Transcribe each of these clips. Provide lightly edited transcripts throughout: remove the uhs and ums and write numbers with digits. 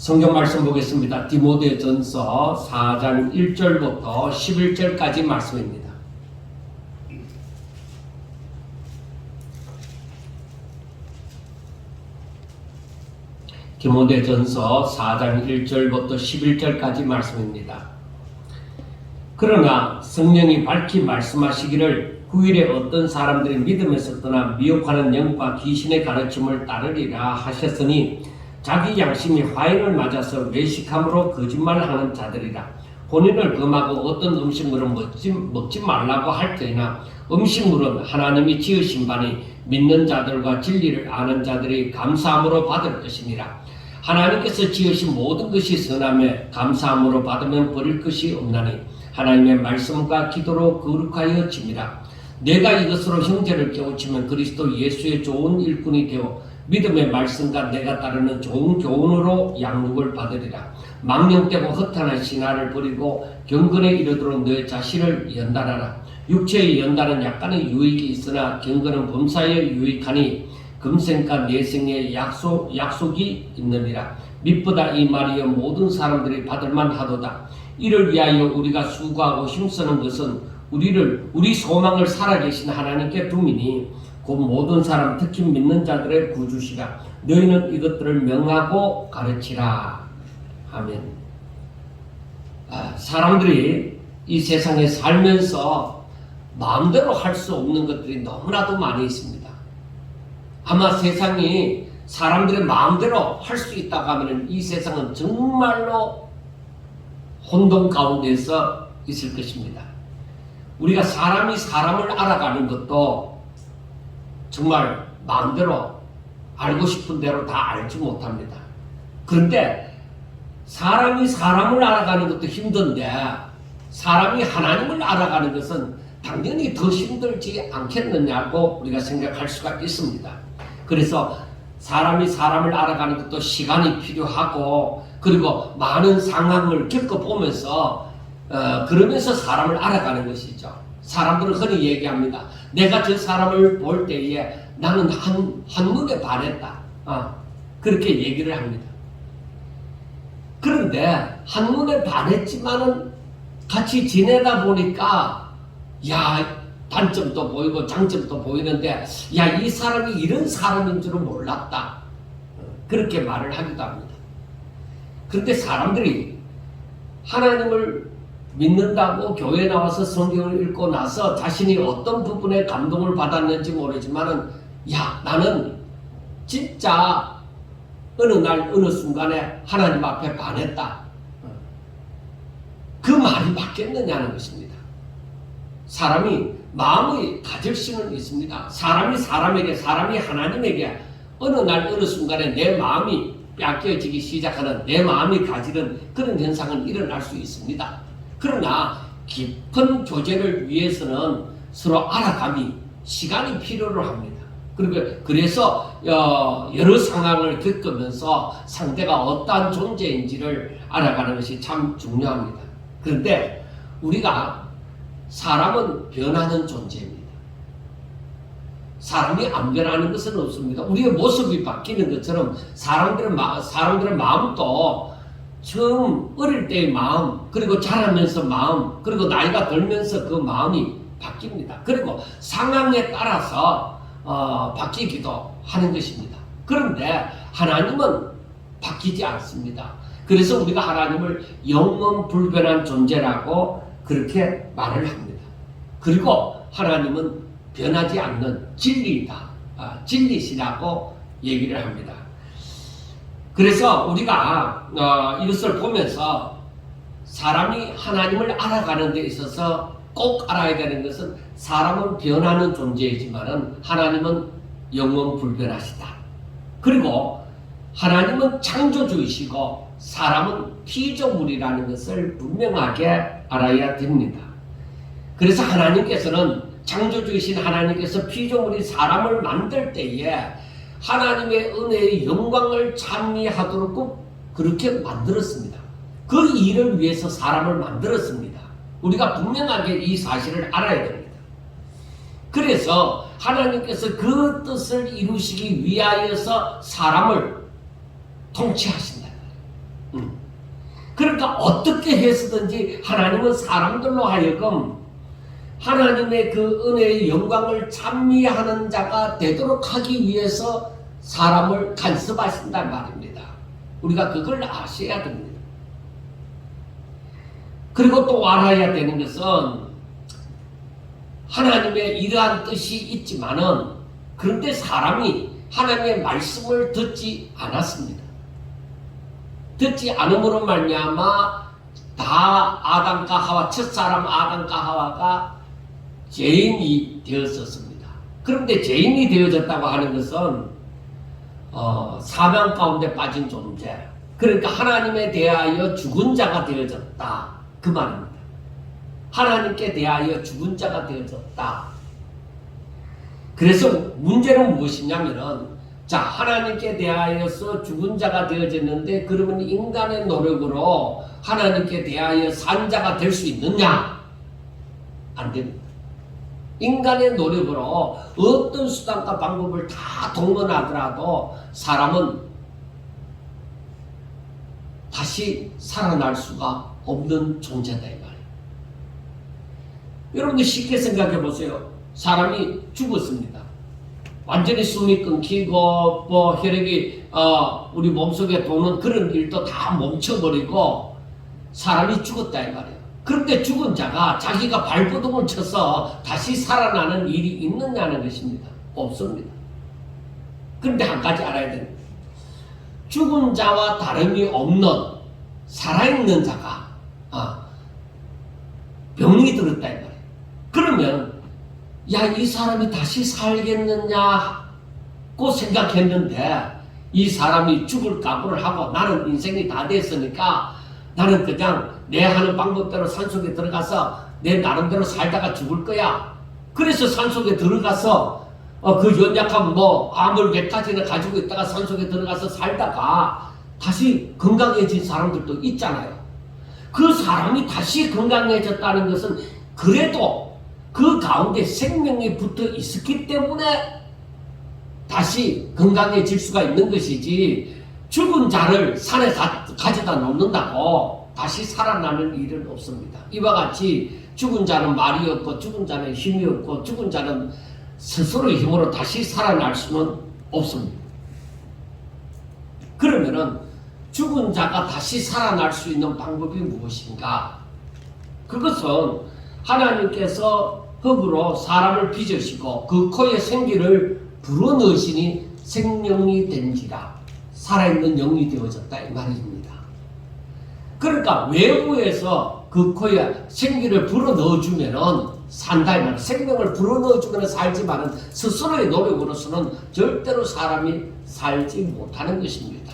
성경 말씀 보겠습니다. 디모데전서 4장 1절부터 11절까지 말씀입니다. 디모데전서 4장 1절부터 11절까지 말씀입니다. 그러나 성령이 밝히 말씀하시기를 후일에 어떤 사람들이 믿음에서 떠나 미혹하는 영과 귀신의 가르침을 따르리라 하셨으니 자기 양심이 화인을 맞아서 외식함으로 거짓말하는 자들이라. 혼인을 금하고 어떤 음식물은 먹지 말라고 할 터이나 음식물은 하나님이 지으신 바니 믿는 자들과 진리를 아는 자들이 감사함으로 받을 것이니라. 하나님께서 지으신 모든 것이 선함에 감사함으로 받으면 버릴 것이 없나니 하나님의 말씀과 기도로 거룩하여 짐이라. 내가 이것으로 형제를 깨우치면 그리스도 예수의 좋은 일꾼이 되어 믿음의 말씀과 내가 따르는 좋은 교훈으로 양육을 받으리라. 망령되고 허탄한 신화를 버리고 경건에 이르도록 너 자신을 연단하라. 육체의 연단은 약간의 유익이 있으나 경건은 범사에 유익하니 금생과 내생에 약속이 있느니라. mit보다 이 말이여 모든 사람들이 받을만 하도다. 이를 위하여 우리가 수고하고 힘쓰는 것은 우리 소망을 살아계신 하나님께 둠이니 곧 모든 사람 특히 믿는 자들의 구주시라. 너희는 이것들을 명하고 가르치라. 아멘. 사람들이 이 세상에 살면서 마음대로 할 수 없는 것들이 너무나도 많이 있습니다. 아마 세상이 사람들의 마음대로 할 수 있다고 하면 이 세상은 정말로 혼돈 가운데서 있을 것입니다. 우리가 사람이 사람을 알아가는 것도 정말 마음대로 알고 싶은 대로 다 알지 못합니다. 그런데 사람이 사람을 알아가는 것도 힘든데 사람이 하나님을 알아가는 것은 당연히 더 힘들지 않겠느냐고 우리가 생각할 수가 있습니다. 그래서 사람이 사람을 알아가는 것도 시간이 필요하고 그리고 많은 상황을 겪어보면서 그러면서 사람을 알아가는 것이죠. 사람들은 흔히 얘기합니다. 내가 저 사람을 볼 때에 나는 한눈에 반했다. 그렇게 얘기를 합니다. 그런데 한눈에 반했지만은 같이 지내다 보니까 단점도 보이고 장점도 보이는데 이 사람이 이런 사람인 줄은 몰랐다. 그렇게 말을 하기도 합니다. 그런데 사람들이 하나님을 믿는다고 교회에 나와서 성경을 읽고 나서 자신이 어떤 부분에 감동을 받았는지 모르지만은 나는 진짜 어느 날 어느 순간에 하나님 앞에 반했다. 그 말이 맞겠느냐는 것입니다. 사람이 마음이 가질 수는 있습니다. 사람이 사람이 하나님에게 어느 날 어느 순간에 내 마음이 뺏겨지기 시작하는 내 마음이 가지는 그런 현상은 일어날 수 있습니다. 그러나 깊은 교제를 위해서는 서로 알아감이 시간이 필요로 합니다. 그래서 여러 상황을 겪으면서 상대가 어떠한 존재인지를 알아가는 것이 참 중요합니다. 그런데 우리가 사람은 변하는 존재입니다. 사람이 안 변하는 것은 없습니다. 우리의 모습이 바뀌는 것처럼 사람들의 마음도 처음 어릴 때의 마음, 그리고 자라면서 마음, 그리고 나이가 들면서 그 마음이 바뀝니다. 그리고 상황에 따라서 바뀌기도 하는 것입니다. 그런데 하나님은 바뀌지 않습니다. 그래서 우리가 하나님을 영원 불변한 존재라고 그렇게 말을 합니다. 그리고 하나님은 변하지 않는 진리이다. 진리시라고 얘기를 합니다. 그래서 우리가 이것을 보면서 사람이 하나님을 알아가는 데 있어서 꼭 알아야 되는 것은 사람은 변하는 존재이지만 하나님은 영원 불변하시다. 그리고 하나님은 창조주이시고 사람은 피조물이라는 것을 분명하게 알아야 됩니다. 그래서 하나님께서는 창조주이신 하나님께서 피조물이 사람을 만들 때에 하나님의 은혜의 영광을 찬미하도록 꼭 그렇게 만들었습니다. 그 일을 위해서 사람을 만들었습니다. 우리가 분명하게 이 사실을 알아야 됩니다. 그래서 하나님께서 그 뜻을 이루시기 위하여서 사람을 통치하신다. 그러니까 어떻게 해서든지 하나님은 사람들로 하여금 하나님의 그 은혜의 영광을 찬미하는 자가 되도록 하기 위해서 사람을 간섭하신단 말입니다. 우리가 그걸 아셔야 됩니다. 그리고 또 알아야 되는 것은 하나님의 이러한 뜻이 있지만은 그런데 사람이 하나님의 말씀을 듣지 않았습니다. 듣지 않음으로 말미암아 다 아담과 하와, 첫사람 아담과 하와가 죄인이 되었었습니다. 그런데 죄인이 되어졌다고 하는 것은 사망 가운데 빠진 존재, 그러니까 하나님에 대하여 죽은 자가 되어졌다, 그 말입니다. 하나님께 대하여 죽은 자가 되어졌다. 그래서 문제는 무엇이냐면은, 자, 하나님께 대하여서 죽은 자가 되어졌는데 그러면 인간의 노력으로 하나님께 대하여 산 자가 될 수 있느냐? 안 됩니다. 인간의 노력으로 어떤 수단과 방법을 다 동원하더라도 사람은 다시 살아날 수가 없는 존재다, 이 말이에요. 여러분들 쉽게 생각해 보세요. 사람이 죽었습니다. 완전히 숨이 끊기고 뭐 혈액이 우리 몸속에 도는 그런 일도 다 멈춰버리고 사람이 죽었다, 이 말이에요. 그런데 죽은 자가 자기가 발버둥을 쳐서 다시 살아나는 일이 있느냐는 것입니다. 없습니다. 그런데 한 가지 알아야 됩니다. 죽은 자와 다름이 없는 살아있는 자가 병이 들었다, 이 말이에요. 그러면 야, 이 사람이 다시 살겠느냐고 생각했는데 이 사람이 죽을 각오를 하고 나는 인생이 다 됐으니까 나는 그냥 내 하는 방법대로 산속에 들어가서 내 나름대로 살다가 죽을 거야. 그래서 산속에 들어가서 그 연약한 암을 몇 가지나 가지고 있다가 산속에 들어가서 살다가 다시 건강해진 사람들도 있잖아요. 그 사람이 다시 건강해졌다는 것은 그래도 그 가운데 생명이 붙어 있었기 때문에 다시 건강해질 수가 있는 것이지, 죽은 자를 산에 가져다 놓는다고 다시 살아나는 일은 없습니다. 이와 같이 죽은 자는 말이 없고 죽은 자는 힘이 없고 죽은 자는 스스로의 힘으로 다시 살아날 수는 없습니다. 그러면은 죽은 자가 다시 살아날 수 있는 방법이 무엇인가? 그것은 하나님께서 흙으로 사람을 빚으시고 그 코에 생기를 불어넣으시니 생명이 된지라, 살아있는 영이 되어졌다, 이 말입니다. 그러니까 외부에서 그 코에 생기를 불어넣어주면은 산다, 이 말이에요. 생명을 불어넣어주면 살지만은 스스로의 노력으로서는 절대로 사람이 살지 못하는 것입니다.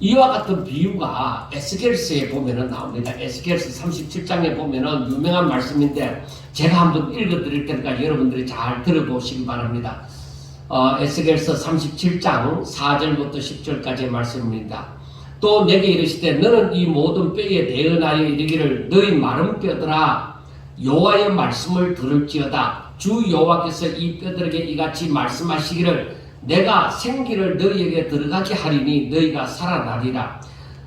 이와 같은 비유가 에스겔서에 보면은 나옵니다. 에스겔서 37장에 보면은 유명한 말씀인데 제가 한번 읽어드릴 테니까 여러분들이 잘 들어보시기 바랍니다. 에스겔서 37장 4절부터 10절까지의 말씀입니다. 또 내게 이르시되 너는 이 모든 뼈에 대언하여 이르기를 너희 마른 뼈들아 여호와의 말씀을 들을지어다. 주 여호와께서 이 뼈들에게 이같이 말씀하시기를 내가 생기를 너희에게 들어가게 하리니 너희가 살아나리라.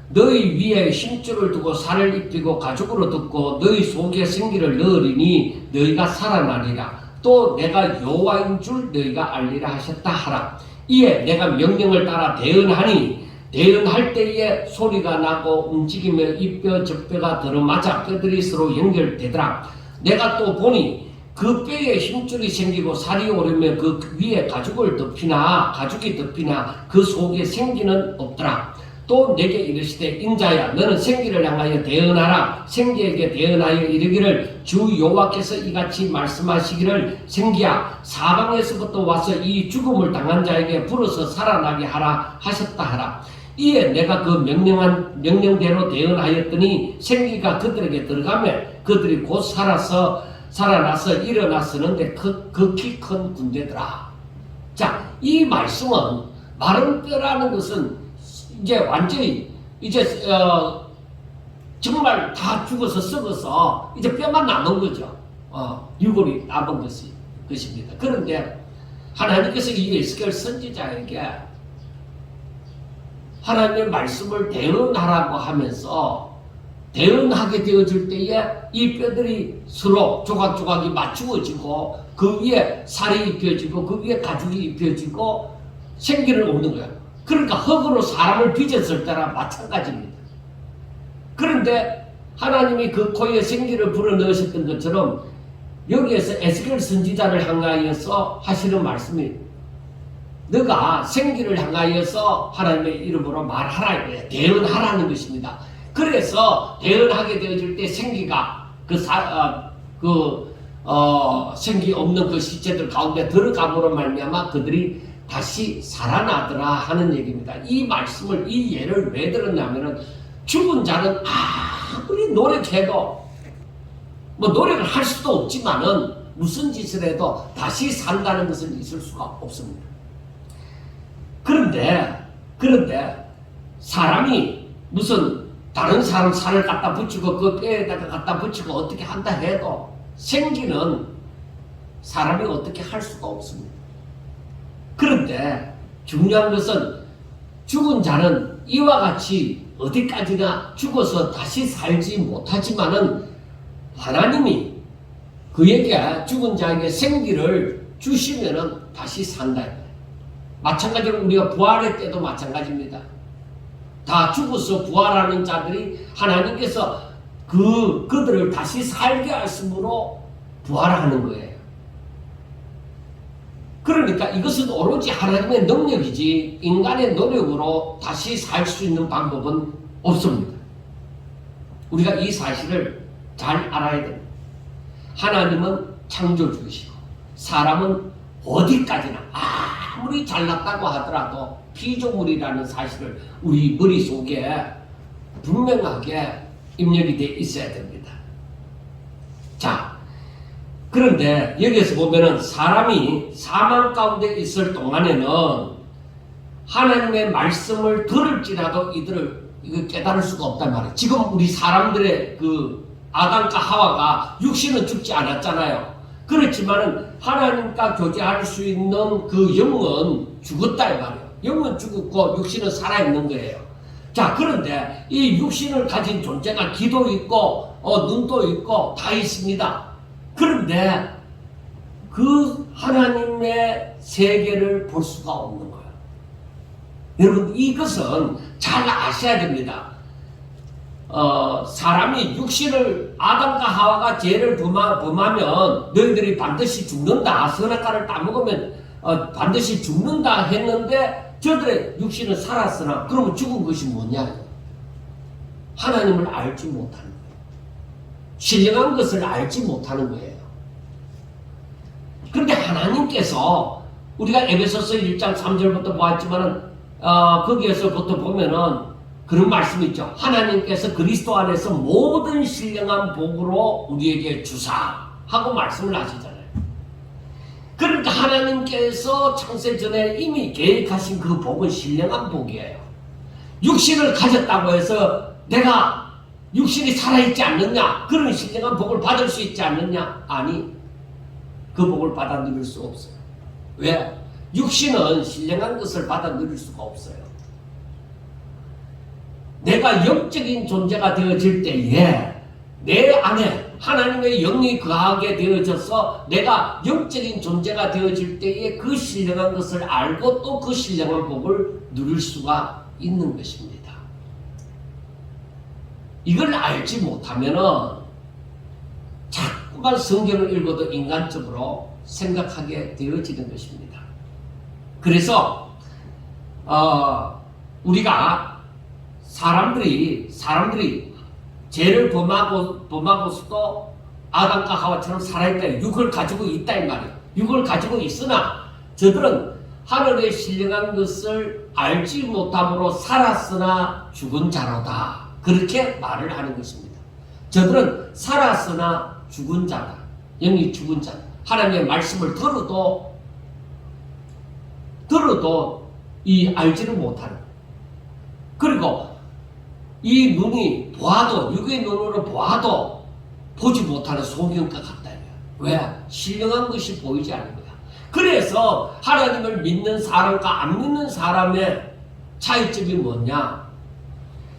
너희 위에 힘줄을 두고 살을 입히고 가죽으로 덮고 너희 속에 생기를 넣으리니 너희가 살아나리라. 또 내가 여호와인 줄 너희가 알리라 하셨다 하라. 이에 내가 명령을 따라 대언하니 대언할 때에 소리가 나고 움직이며 이 뼈 저 뼈가 들어맞아 뼈들이 서로 연결되더라. 내가 또 보니 그 뼈에 힘줄이 생기고 살이 오르면 그 위에 가죽이 덮이나 그 속에 생기는 없더라. 또 내게 이르시되 인자야 너는 생기를 향하여 대언하라. 생기에게 대언하여 이르기를 주 여호와께서 이같이 말씀하시기를 생기야 사방에서부터 와서 이 죽음을 당한 자에게 불어서 살아나게 하라 하셨다 하라. 이에 내가 그 명령대로 대언하였더니 생기가 그들에게 들어가며 그들이 곧 살아나서 일어나서는데 극히 큰 군대더라. 자, 이 말씀은 마른 뼈라는 것은 이제 완전히 정말 다 죽어서 썩어서 이제 뼈만 남은 거죠. 유골이 남은 것입니다. 그런데 하나님께서 이 에스겔 선지자에게 하나님의 말씀을 대언하라고 하면서 대언하게 되어질 때에 이 뼈들이 서로 조각조각이 맞추어지고 그 위에 살이 입혀지고 그 위에 가죽이 입혀지고 생기를 얻는 거예요. 그러니까 흙으로 사람을 빚었을 때랑 마찬가지입니다. 그런데 하나님이 그 코에 생기를 불어넣으셨던 것처럼 여기에서 에스겔 선지자를 향하여서 하시는 말씀이 너가 생기를 향하여서 하나님의 이름으로 말하라 이거예요. 대언하라는 것입니다. 그래서 대언하게 되어질 때 생기가 생기 없는 그 시체들 가운데 들어감으로 말미암아 그들이 다시 살아나더라 하는 얘기입니다. 이 말씀을 이 예를 왜 들었냐면은 죽은 자는 아무리 노력해도 뭐 노력을 할 수도 없지만은 무슨 짓을 해도 다시 산다는 것은 있을 수가 없습니다. 그런데 사람이 무슨 다른 사람 살을 갖다 붙이고 그 뼈에다가 갖다 붙이고 어떻게 한다 해도 생기는 사람이 어떻게 할 수가 없습니다. 그런데 중요한 것은 죽은 자는 이와 같이 어디까지나 죽어서 다시 살지 못하지만은 하나님이 그에게 죽은 자에게 생기를 주시면은 다시 산다. 마찬가지로 우리가 부활의 때도 마찬가지입니다. 다 죽어서 부활하는 자들이 하나님께서 그들을 다시 살게 하심으로 부활하는 거예요. 그러니까 이것은 오로지 하나님의 능력이지 인간의 노력으로 다시 살 수 있는 방법은 없습니다. 우리가 이 사실을 잘 알아야 됩니다. 하나님은 창조주이시고 사람은 어디까지나 아무리 잘났다고 하더라도 피조물이라는 사실을 우리 머릿속에 분명하게 입력이 되어 있어야 됩니다. 자, 그런데 여기에서 보면은 사람이 사망 가운데 있을 동안에는 하나님의 말씀을 들을지라도 이들을 깨달을 수가 없단 말이에요. 지금 우리 사람들의 그 아담과 하와가 육신은 죽지 않았잖아요. 그렇지만은 하나님과 교제할 수 있는 그 영은 죽었다 이 말이에요. 영은 죽었고 육신은 살아있는 거예요. 자, 그런데 이 육신을 가진 존재가 귀도 있고 눈도 있고 다 있습니다. 그런데 그 하나님의 세계를 볼 수가 없는 거예요. 여러분 이것은 잘 아셔야 됩니다. 사람이 육신을 아담과 하와가 죄를 범하면 너희들이 반드시 죽는다. 선악과를 따먹으면 반드시 죽는다 했는데 저들의 육신은 살았으나 그러면 죽은 것이 뭐냐? 하나님을 알지 못하는 거예요. 신령한 것을 알지 못하는 거예요. 그런데 하나님께서 우리가 에베소서 1장 3절부터 보았지만은 거기에서부터 보면은 그런 말씀이 있죠. 하나님께서 그리스도 안에서 모든 신령한 복으로 우리에게 주사 하고 말씀을 하시잖아요. 그러니까 하나님께서 창세 전에 이미 계획하신 그 복은 신령한 복이에요. 육신을 가졌다고 해서 내가 육신이 살아있지 않느냐? 그런 신령한 복을 받을 수 있지 않느냐? 아니, 그 복을 받아 누릴 수 없어요. 왜? 육신은 신령한 것을 받아 누릴 수가 없어요. 내가 영적인 존재가 되어질 때에 내 안에 하나님의 영이 거하게 되어져서 내가 영적인 존재가 되어질 때에 그 신령한 것을 알고 또 그 신령한 복을 누릴 수가 있는 것입니다. 이걸 알지 못하면은 자꾸만 성경을 읽어도 인간적으로 생각하게 되어지는 것입니다. 그래서 우리가 사람들이 죄를 범하고서도 아담과 하와처럼 살아있다. 육을 가지고 있다 이 말이에요. 육을 가지고 있으나 저들은 하늘의 신령한 것을 알지 못함으로 살았으나 죽은 자로다. 그렇게 말을 하는 것입니다. 저들은 살았으나 죽은 자다. 영이 죽은 자다. 하나님의 말씀을 들어도 이 알지를 못하는. 그리고 이 눈이 보아도 육의 눈으로 보아도 보지 못하는 소경과 같다. 왜? 신령한 것이 보이지 않는 거야. 그래서 하나님을 믿는 사람과 안 믿는 사람의 차이점이 뭐냐?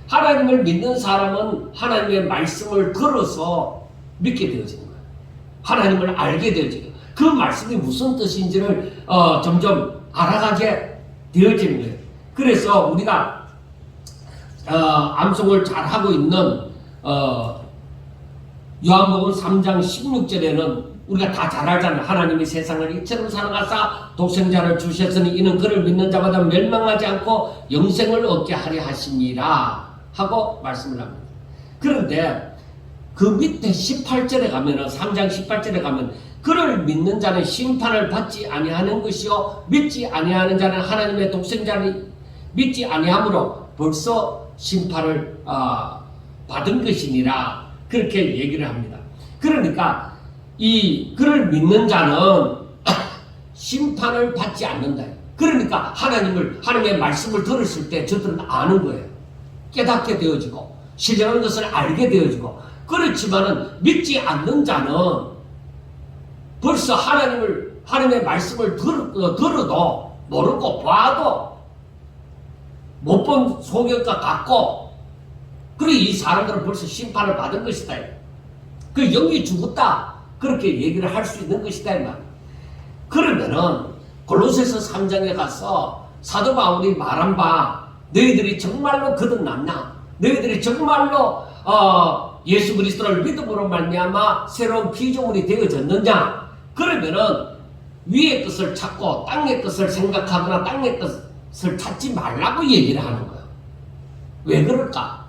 하나님을 믿는 사람은 하나님의 말씀을 들어서 믿게 되어지는 거예요. 하나님을 알게 되어지고 그 말씀이 무슨 뜻인지를 점점 알아가게 되어지는 거예요. 그래서 우리가 암송을 잘하고 있는 요한복음 3장 16절에는 우리가 다 잘 알잖아요. 하나님이 세상을 이처럼 사랑하사 독생자를 주셨으니 이는 그를 믿는 자마다 멸망하지 않고 영생을 얻게 하려 하심이라 하고 말씀을 합니다. 그런데 그 밑에 18절에 가면은 3장 18절에 가면 그를 믿는 자는 심판을 받지 아니하는 것이요 믿지 아니하는 자는 하나님의 독생자를 믿지 아니하므로 벌써 심판을 받은 것이니라 그렇게 얘기를 합니다. 그러니까 이 그를 믿는 자는 심판을 받지 않는다. 그러니까 하나님의 말씀을 들었을 때 저들은 아는 거예요. 깨닫게 되어지고 신령한 것을 알게 되어지고 그렇지만은 믿지 않는 자는 벌써 하나님의 말씀을 들어도 모르고 봐도 못 본 소경과 같고 그래 이 사람들은 벌써 심판을 받은 것이다. 그 영이 죽었다. 그렇게 얘기를 할 수 있는 것이다. 이 말. 그러면은 골로새서 3장에 가서 사도 바울이 말한 바 너희들이 정말로 거듭났나? 너희들이 정말로 예수 그리스도를 믿음으로 말미암아 새로운 피조물이 되어졌느냐? 그러면은 위의 것을 찾고 땅의 것을 생각하거나 땅의 것을 찾지 말라고 얘기를 하는 거예요. 왜 그럴까?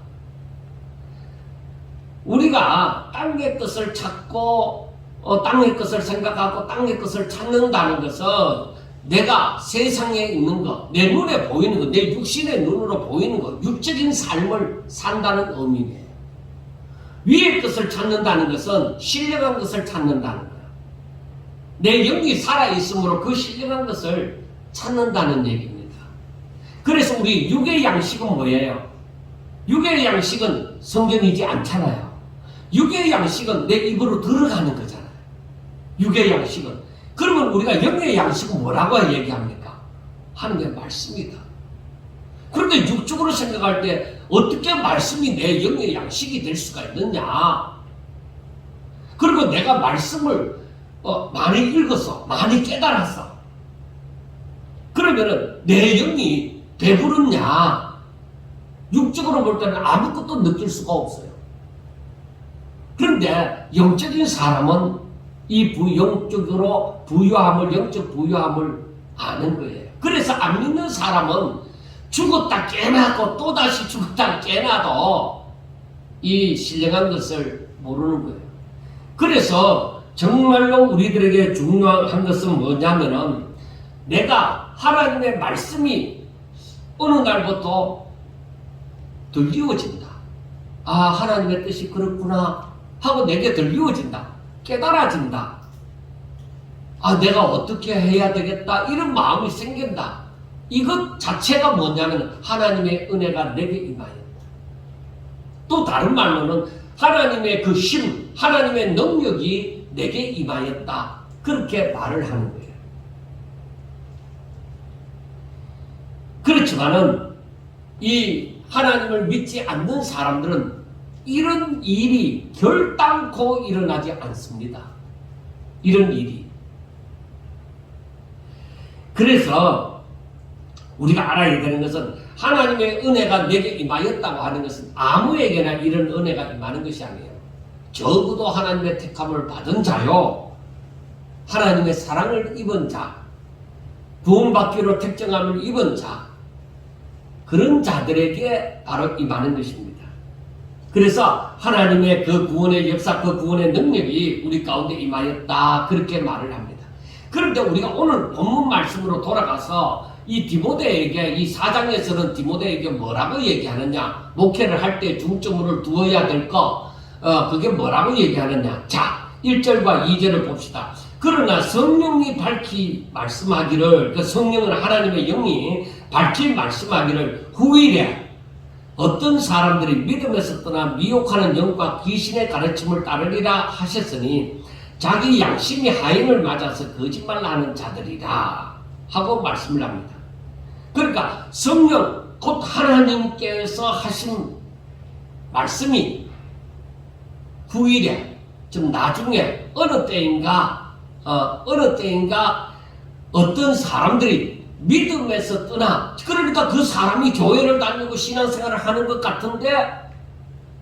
우리가 땅의 것을 찾고 땅의 것을 생각하고 땅의 것을 찾는다는 것은 내가 세상에 있는 것, 내 눈에 보이는 것, 내 육신의 눈으로 보이는 것, 육적인 삶을 산다는 의미예요. 위의 것을 찾는다는 것은 신령한 것을 찾는다는 거예요. 내 영이 살아있으므로 그 신령한 것을 찾는다는 얘기입니다. 그래서 우리 육의 양식은 뭐예요? 육의 양식은 성경이지 않잖아요. 육의 양식은 내 입으로 들어가는 거잖아요. 육의 양식은. 그러면 우리가 영의 양식은 뭐라고 얘기합니까? 하나님의 말씀이다. 그런데 육적으로 생각할 때 어떻게 말씀이 내 영의 양식이 될 수가 있느냐? 그리고 내가 말씀을 많이 읽어서 많이 깨달았어. 그러면은 내 영이 배부르냐? 육적으로 볼 때는 아무것도 느낄 수가 없어요. 그런데 영적인 사람은 이 영적으로 영적 부유함을 아는 거예요. 그래서 안 믿는 사람은 죽었다 깨나고 또다시 죽었다 깨나도 이 신령한 것을 모르는 거예요. 그래서 정말로 우리들에게 중요한 것은 뭐냐면은 내가 하나님의 말씀이 어느 날부터 들리워진다. 아, 하나님의 뜻이 그렇구나 하고 내게 들리워진다. 깨달아진다. 아, 내가 어떻게 해야 되겠다. 이런 마음이 생긴다. 이것 자체가 뭐냐면 하나님의 은혜가 내게 임하였다. 또 다른 말로는 하나님의 그 힘, 하나님의 능력이 내게 임하였다. 그렇게 말을 하는 거예요. 그렇지만은 이 하나님을 믿지 않는 사람들은 이런 일이 결단코 일어나지 않습니다. 이런 일이. 그래서 우리가 알아야 되는 것은 하나님의 은혜가 내게 임하였다고 하는 것은 아무에게나 이런 은혜가 임하는 것이 아니에요. 적어도 하나님의 택함을 받은 자요, 하나님의 사랑을 입은 자, 구원받기로 택정함을 입은 자, 그런 자들에게 바로 임하는 것입니다. 그래서 하나님의 그 구원의 역사, 그 구원의 능력이 우리 가운데 임하였다. 그렇게 말을 합니다. 그런데 우리가 오늘 본문 말씀으로 돌아가서 이 디모데에게, 이 4장에서는 디모데에게 뭐라고 얘기하느냐? 목회를 할 때 중점을 두어야 될 거, 그게 뭐라고 얘기하느냐? 자, 1절과 2절을 봅시다. 그러나 성령이 밝히 말씀하기를, 그 성령은 하나님의 영이 밝히 말씀하기를 후일에 어떤 사람들이 믿음에서 떠나 미혹하는 영과 귀신의 가르침을 따르리라 하셨으니 자기 양심이 하인을 맞아서 거짓말하는 자들이라 하고 말씀을 합니다. 그러니까 성령, 곧 하나님께서 하신 말씀이 후일에 좀 나중에 어느 때인가 어떤 사람들이 믿음에서 떠나, 그러니까 그 사람이 교회를 다니고 신앙생활을 하는 것 같은데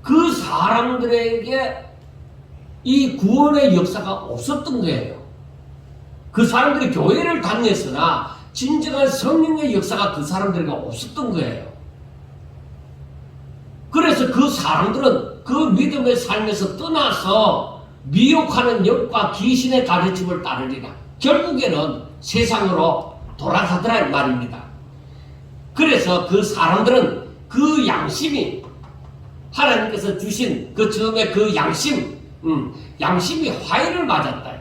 그 사람들에게 이 구원의 역사가 없었던 거예요. 그 사람들이 교회를 다녔으나 진정한 성령의 역사가 그 사람들에게 없었던 거예요. 그래서 그 사람들은 그 믿음의 삶에서 떠나서 미혹하는 영과 귀신의 가르침을 따르리라. 결국에는 세상으로 돌아가더라 이 말입니다. 그래서 그 사람들은 그 양심이 하나님께서 주신 그 처음에 그 양심이 화해를 맞았다.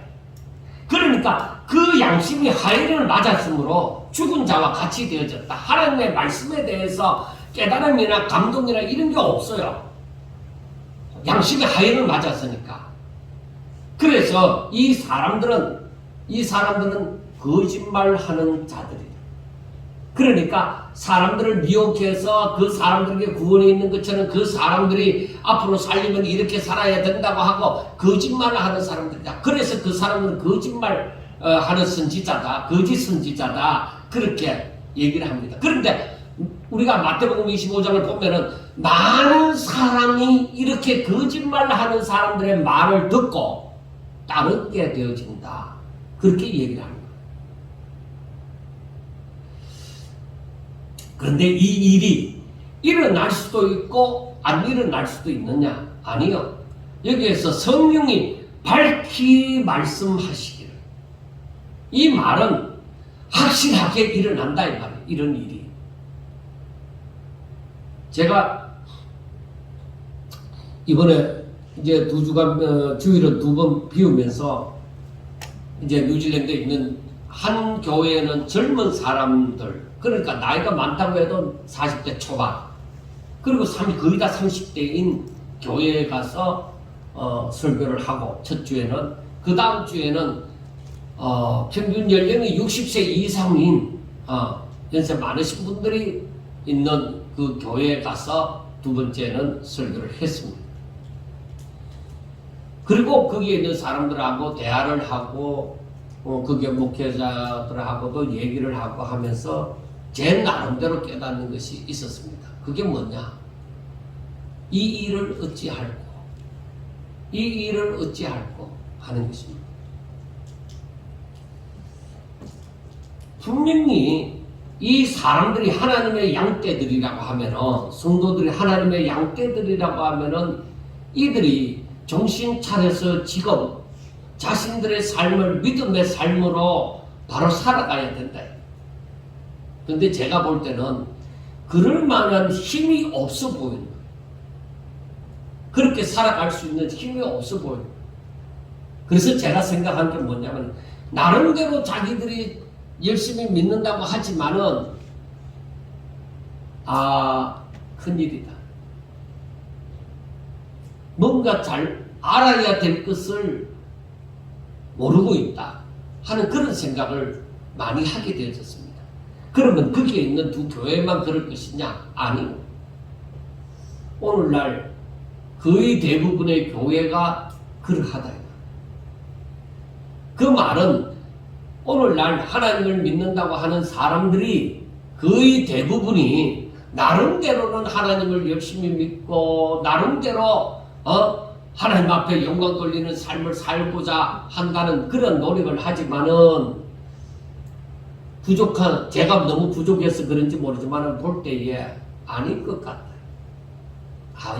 그러니까 그 양심이 화해를 맞았으므로 죽은 자와 같이 되어졌다. 하나님의 말씀에 대해서 깨달음이나 감동이나 이런 게 없어요. 양심이 화해를 맞았으니까. 그래서 이 사람들은 거짓말하는 자들이다. 그러니까 사람들을 미혹해서 그 사람들에게 구원이 있는 것처럼 그 사람들이 앞으로 살려면 이렇게 살아야 된다고 하고 거짓말을 하는 사람들이다. 그래서 그 사람은 거짓말하는 선지자다, 거짓 선지자다, 그렇게 얘기를 합니다. 그런데 우리가 마태복음 25장을 보면은 많은 사람이 이렇게 거짓말하는 사람들의 말을 듣고 따르게 되어진다, 그렇게 얘기를 합니다. 그런데 이 일이 일어날 수도 있고 안 일어날 수도 있느냐? 아니요. 여기에서 성령이 밝히 말씀하시기를, 이 말은 확실하게 일어난다 이 말이에요. 이런 일이. 제가 이번에 이제 2주간 주일을 2번 비우면서 이제 뉴질랜드에 있는 한 교회에는 젊은 사람들, 그러니까 나이가 많다고 해도 40대 초반, 그리고 거의 다 30대인 교회에 가서 설교를 하고, 첫 주에는, 그 다음 주에는 평균 연령이 60세 이상인 연세 많으신 분들이 있는 그 교회에 가서 두 번째는 설교를 했습니다. 그리고 거기에 있는 사람들하고 대화를 하고 그게 목회자들하고도 얘기를 하고 하면서 제 나름대로 깨닫는 것이 있었습니다. 그게 뭐냐? 이 일을 어찌할꼬 하는 것입니다. 분명히 이 사람들이 하나님의 양떼들이라고 하면은, 성도들이 하나님의 양떼들이라고 하면은 이들이 정신 차려서 지금 자신들의 삶을 믿음의 삶으로 바로 살아가야 된다. 근데 제가 볼 때는 그럴 만한 힘이 없어 보여요. 그렇게 살아갈 수 있는 힘이 없어 보여요. 그래서 제가 생각한 게 뭐냐면, 나름대로 자기들이 열심히 믿는다고 하지만은 큰일이다. 뭔가 잘 알아야 될 것을 모르고 있다 하는 그런 생각을 많이 하게 되어졌습니다. 그러면 거기에 있는 두 교회만 그럴 것이냐? 아니요. 오늘날 거의 대부분의 교회가 그러하다. 그 말은 오늘날 하나님을 믿는다고 하는 사람들이 거의 대부분이 나름대로는 하나님을 열심히 믿고 나름대로 하나님 앞에 영광 돌리는 삶을 살고자 한다는 그런 노력을 하지만은 제가 너무 부족해서 그런지 모르지만 볼 때에 아닐 것 같아요.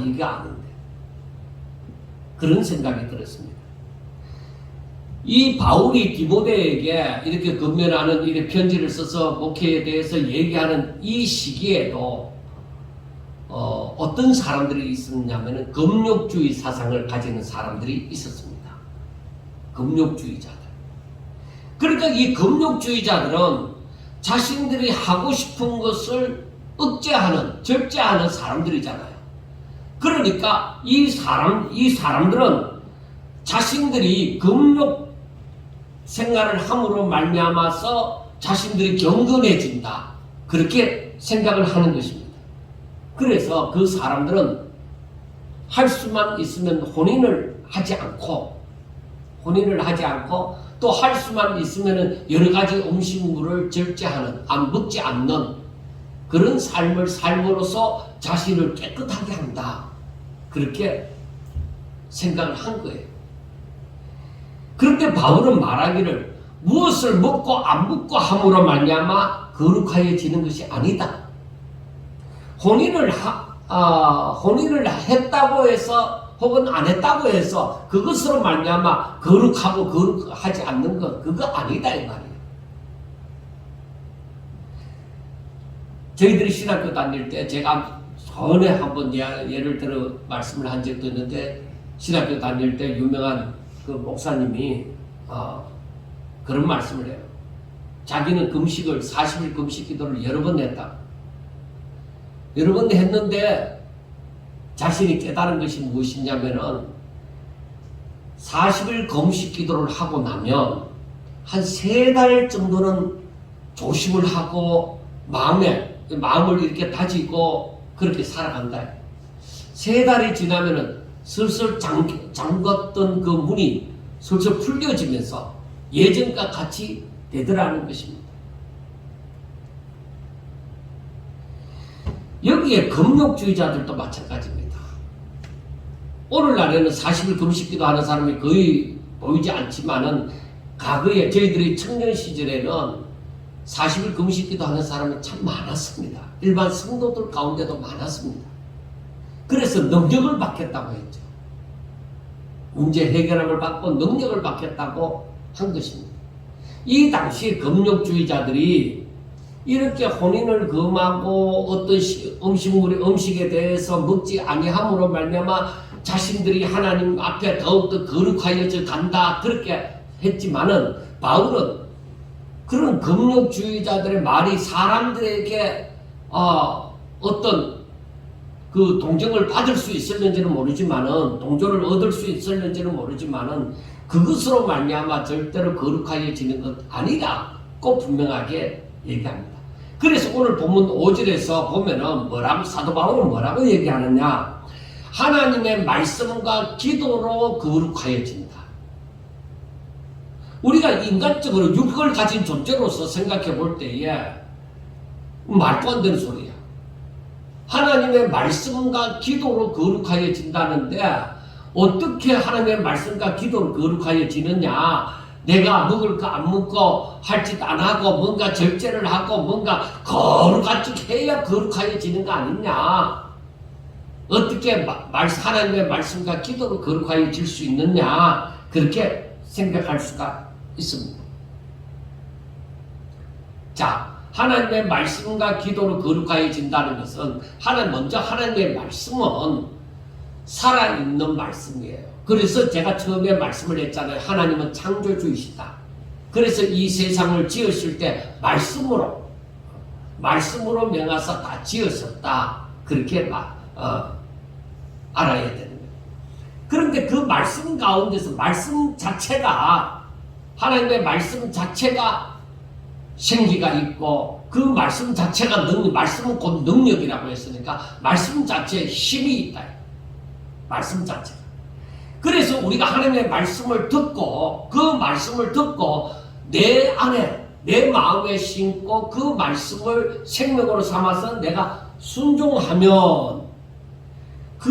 이게 아닌데. 그런 생각이 들었습니다. 이 바울이 디모데에게 이렇게 권면하는 이렇게 편지를 써서 목회에 대해서 얘기하는 이 시기에도 어떤 사람들이 있었냐면은 금욕주의 사상을 가지는 사람들이 있었습니다. 금욕주의자들. 그러니까 이 금욕주의자들은 자신들이 하고 싶은 것을 억제하는, 절제하는 사람들이잖아요. 그러니까 이 사람들은 자신들이 금욕 생활을 함으로 말미암아서 자신들이 경건해진다, 그렇게 생각을 하는 것입니다. 그래서 그 사람들은 할 수만 있으면 혼인을 하지 않고 또 할 수만 있으면 여러 가지 음식물을 절제하는, 안 먹지 않는 그런 삶을 삶으로써 자신을 깨끗하게 한다. 그렇게 생각을 한 거예요. 그런데 바울은 말하기를 무엇을 먹고 안 먹고 함으로 말미암아 거룩하여지는 것이 아니다. 혼인을 했다고 해서 혹은 안 했다고 해서 그것으로 말미암아 거룩하고 거룩하지 않는 것, 그거 아니다 이 말이에요. 저희들이 신학교 다닐 때 제가 전에 한번 예를 들어 말씀을 한 적도 있는데, 신학교 다닐 때 유명한 그 목사님이 그런 말씀을 해요. 자기는 금식을 40일 금식 기도를 여러 번 했다. 여러 번 했는데 자신이 깨달은 것이 무엇이냐면은 40일 금식 기도를 하고 나면 한 3달 정도는 조심을 하고 마음을 이렇게 다지고 그렇게 살아간다. 3달이 지나면은 슬슬 잠갔던 그 문이 슬슬 풀려지면서 예전과 같이 되더라는 것입니다. 여기에 금욕주의자들도 마찬가지입니다. 오늘날에는 40일 금식기도 하는 사람이 거의 보이지 않지만은 과거에 저희들이 청년 시절에는 40일 금식기도 하는 사람이 참 많았습니다. 일반 성도들 가운데도 많았습니다. 그래서 능력을 받겠다고 했죠. 문제 해결함을 받고 능력을 받겠다고 한 것입니다. 이 당시 금욕주의자들이 이렇게 혼인을 금하고 어떤 음식에 대해서 먹지 아니함으로 말미암아 자신들이 하나님 앞에 더욱더 거룩하여져 간다 그렇게 했지만은, 바울은 그런 금욕주의자들의 말이 사람들에게 어떤 그 동정을 받을 수 있었는지는 모르지만은, 동조를 얻을 수 있었는지는 모르지만은 그것으로 말미암아 절대로 거룩하여지는 것 아니라고 분명하게 얘기합니다. 그래서 오늘 본문 5절에서 보면은 사도 바울은 뭐라고 얘기하느냐? 하나님의 말씀과 기도로 거룩하여진다. 우리가 인간적으로 육을 가진 존재로서 생각해 볼 때에 말도 안 되는 소리야. 하나님의 말씀과 기도로 거룩하여진다는데 어떻게 하나님의 말씀과 기도로 거룩하여지느냐? 내가 먹을 거 안 먹고 할 짓 안 하고 뭔가 절제를 하고 뭔가 거룩한 척 해야 거룩하여지는 거 아니냐? 어떻게 하나님의 말씀과 기도로 거룩하여질 수 있느냐? 그렇게 생각할 수가 있습니다. 자, 하나님의 말씀과 기도로 거룩하여진다는 것은 먼저 하나님의 말씀은 살아있는 말씀이에요. 그래서 제가 처음에 말씀을 했잖아요. 하나님은 창조주이시다. 그래서 이 세상을 지으실 때 말씀으로 명하사 다 지으셨다. 그렇게 알아야 되는 거예요. 그런데 그 말씀 가운데서 말씀 자체가, 하나님의 말씀 자체가 생기가 있고 그 말씀 자체가 말씀은 곧 능력이라고 했으니까 말씀 자체에 힘이 있다. 말씀 자체가. 그래서 우리가 하나님의 말씀을 듣고 그 말씀을 듣고 내 안에 내 마음에 심고 그 말씀을 생명으로 삼아서 내가 순종하면 그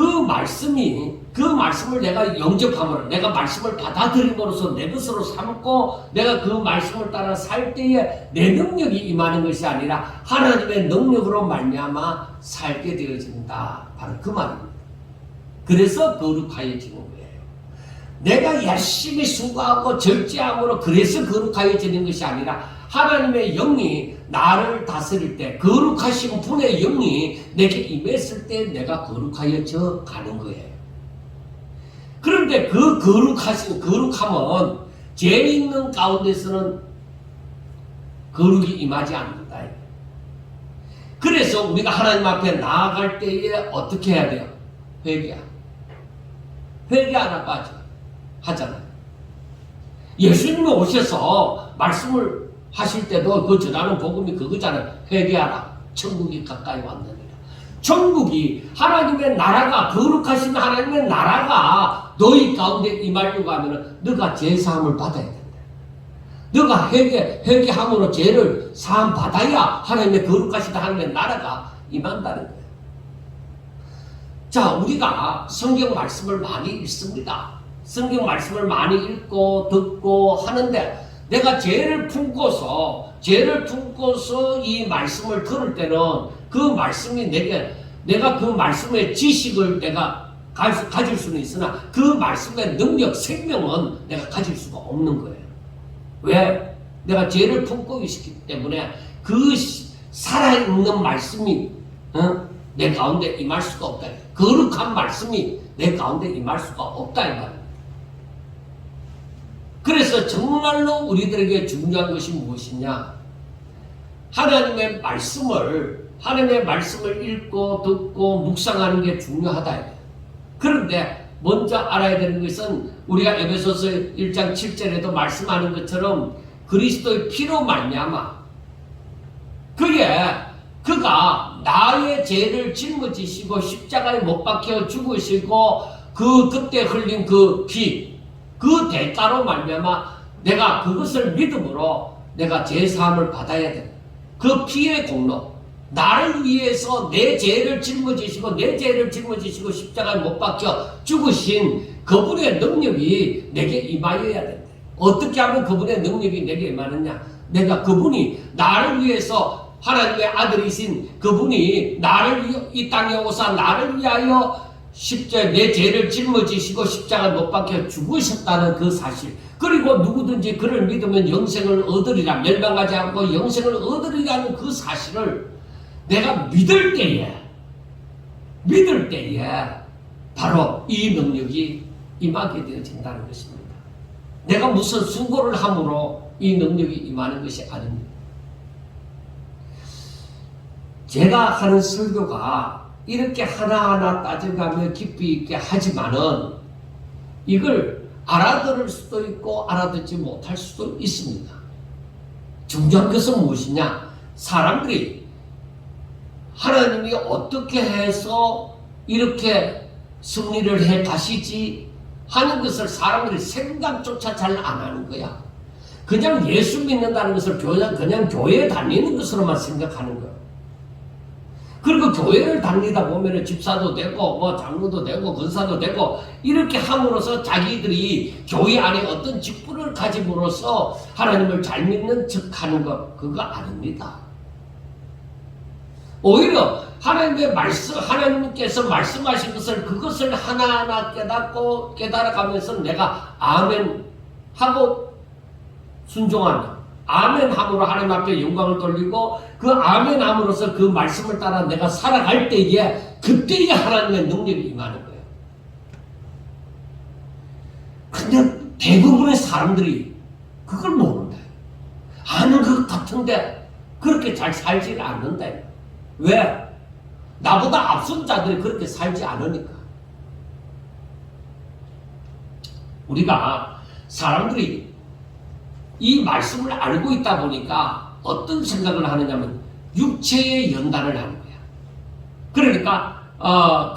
말씀을 내가 영접함으로, 내가 말씀을 받아들임으로써 내 것으로 삼고 내가 그 말씀을 따라 살 때에 내 능력이 임하는 것이 아니라 하나님의 능력으로 말미암아 살게 되어진다. 바로 그 말입니다. 그래서 거룩하여지는 거예요. 내가 열심히 수고하고 절제함으로 그래서 거룩하여지는 것이 아니라 하나님의 영이 나를 다스릴 때, 거룩하신 분의 영이 내게 임했을 때 내가 거룩하여져 가는 거예요. 그런데 그 거룩함은 죄 있는 가운데서는 거룩이 임하지 않는다. 그래서 우리가 하나님 앞에 나아갈 때에 어떻게 해야 돼요? 회개하라고 하잖아요. 예수님이 오셔서 말씀을 하실 때도 그 전하는 복음이 그거잖아요. 회개하라. 천국이 가까이 왔느니라. 천국이 하나님의 나라가 거룩하신 하나님의 나라가 너희 가운데 임하려고 하면 너가 죄사함을 받아야 된다. 너가 회개함으로 죄를 사함 받아야 하나님의 거룩하신 하나님의 나라가 임한다는 거예요. 자, 우리가 성경 말씀을 많이 읽습니다. 성경 말씀을 많이 읽고 듣고 하는데 내가 죄를 품고서 이 말씀을 들을 때는 그 말씀이 내가 그 말씀의 지식을 내가 가질 수는 있으나 그 말씀의 능력, 생명은 내가 가질 수가 없는 거예요. 왜? 내가 죄를 품고 있기 때문에 그 살아있는 말씀이 내 가운데 임할 수가 없다. 거룩한 말씀이 내 가운데 임할 수가 없다 이 말이에요. 그래서 정말로 우리들에게 중요한 것이 무엇이냐? 하나님의 말씀을 읽고 듣고 묵상하는 게 중요하다. 그런데 먼저 알아야 되는 것은 우리가 에베소서 1장 7절에도 말씀하는 것처럼 그리스도의 피로 말미암아 그가 나의 죄를 짊어지시고 십자가에 못 박혀 죽으시고 그때 흘린 그 피, 그 대가로 말미암아 내가 그것을 믿음으로 내가 죄사함을 받아야 돼. 그 피의 공로, 나를 위해서 내 죄를 짊어지시고 십자가에 못 박혀 죽으신 그분의 능력이 내게 임하여야 된다. 어떻게 하면 그분의 능력이 내게 임하느냐? 내가 그분이 나를 위해서 하나님의 아들이신 그분이 이 땅에 오사 나를 위하여 내 죄를 짊어지시고 십자가에 못 박혀 죽으셨다는 그 사실, 그리고 누구든지 그를 믿으면 영생을 얻으리라, 멸망하지 않고 영생을 얻으리라는 그 사실을 내가 믿을 때에 바로 이 능력이 임하게 되어진다는 것입니다. 내가 무슨 수고를 함으로 이 능력이 임하는 것이 아닙니다. 제가 하는 설교가 이렇게 하나하나 따져가며 깊이 있게 하지만은 이걸 알아들을 수도 있고 알아듣지 못할 수도 있습니다. 중요한 것은 무엇이냐? 사람들이 하나님이 어떻게 해서 이렇게 승리를 해 가시지 하는 것을 사람들이 생각조차 잘 안 하는 거야. 그냥 예수 믿는다는 것을 그냥 교회에 다니는 것으로만 생각하는 거야. 그리고 교회를 다니다 보면 집사도 되고 장로도 되고 권사도 되고 이렇게 함으로써 자기들이 교회 안에 어떤 직분을 가짐으로써 하나님을 잘 믿는 척하는 것, 그거 아닙니다. 오히려 하나님께서 말씀하신 그것을 하나하나 깨달아가면서 내가 아멘 하고 순종한다. 아멘 함으로 하나님 앞에 영광을 돌리고 그 아멘 함으로써 그 말씀을 따라 내가 살아갈 때에 그때에 하나님의 능력이 임하는 거예요. 근데 대부분의 사람들이 그걸 모른다. 아는 것 같은데 그렇게 잘 살지 않는다. 왜? 나보다 앞선 자들이 그렇게 살지 않으니까. 우리가 사람들이 이 말씀을 알고 있다 보니까 어떤 생각을 하느냐면 육체의 연단을 하는 거야. 그러니까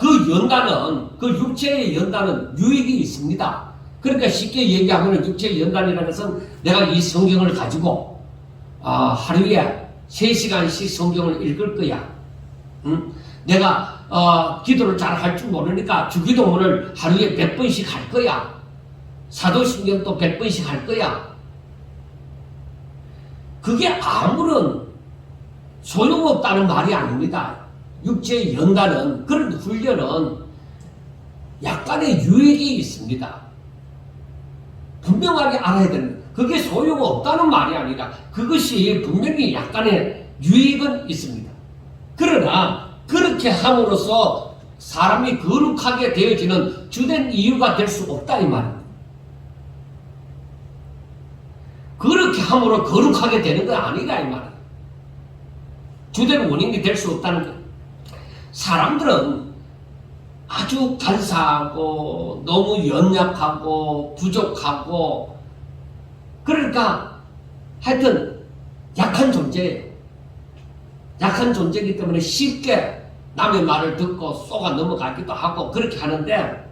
그 육체의 연단은 유익이 있습니다. 그러니까 쉽게 얘기하면 육체의 연단이라는 것은 내가 이 성경을 가지고 하루에 3시간씩 성경을 읽을 거야. 내가 기도를 잘 할 줄 모르니까 주기도문을 하루에 100번씩 할 거야. 사도신경도 100번씩 할 거야. 그게 아무런 소용없다는 말이 아닙니다. 육체의 연단은, 그런 훈련은 약간의 유익이 있습니다. 분명하게 알아야 되는 거예요. 그게 소용없다는 말이 아니라 그것이 분명히 약간의 유익은 있습니다. 그러나 그렇게 함으로써 사람이 거룩하게 되어지는 주된 이유가 될 수 없다 이 말입니다. 그렇게 함으로 거룩하게 되는 건 아니다 이 말이에요. 주된 원인이 될 수 없다는 거예요. 사람들은 아주 간사하고 너무 연약하고 부족하고 그러니까 하여튼 약한 존재예요. 약한 존재이기 때문에 쉽게 남의 말을 듣고 쏘가 넘어가기도 하고 그렇게 하는데,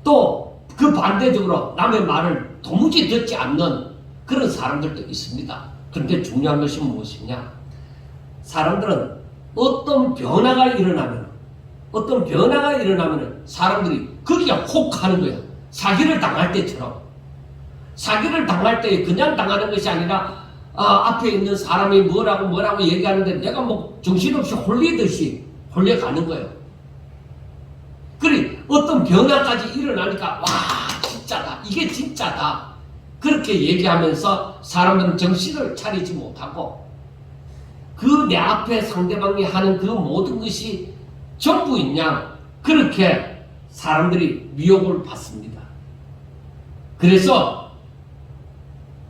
또 그 반대적으로 남의 말을 도무지 듣지 않는 그런 사람들도 있습니다. 그런데 중요한 것이 무엇이냐? 사람들은 어떤 변화가 일어나면 사람들이 거기에 혹하는 거예요. 사기를 당할 때처럼. 사기를 당할 때 그냥 당하는 것이 아니라 앞에 있는 사람이 뭐라고 얘기하는데 내가 뭐 정신없이 홀리듯이 홀려가는 거예요. 그래 어떤 변화까지 일어나니까 와 진짜다, 이게 진짜다, 그렇게 얘기하면서 사람들은 정신을 차리지 못하고 그 내 앞에 상대방이 하는 그 모든 것이 전부인 양 그렇게 사람들이 미혹을 받습니다. 그래서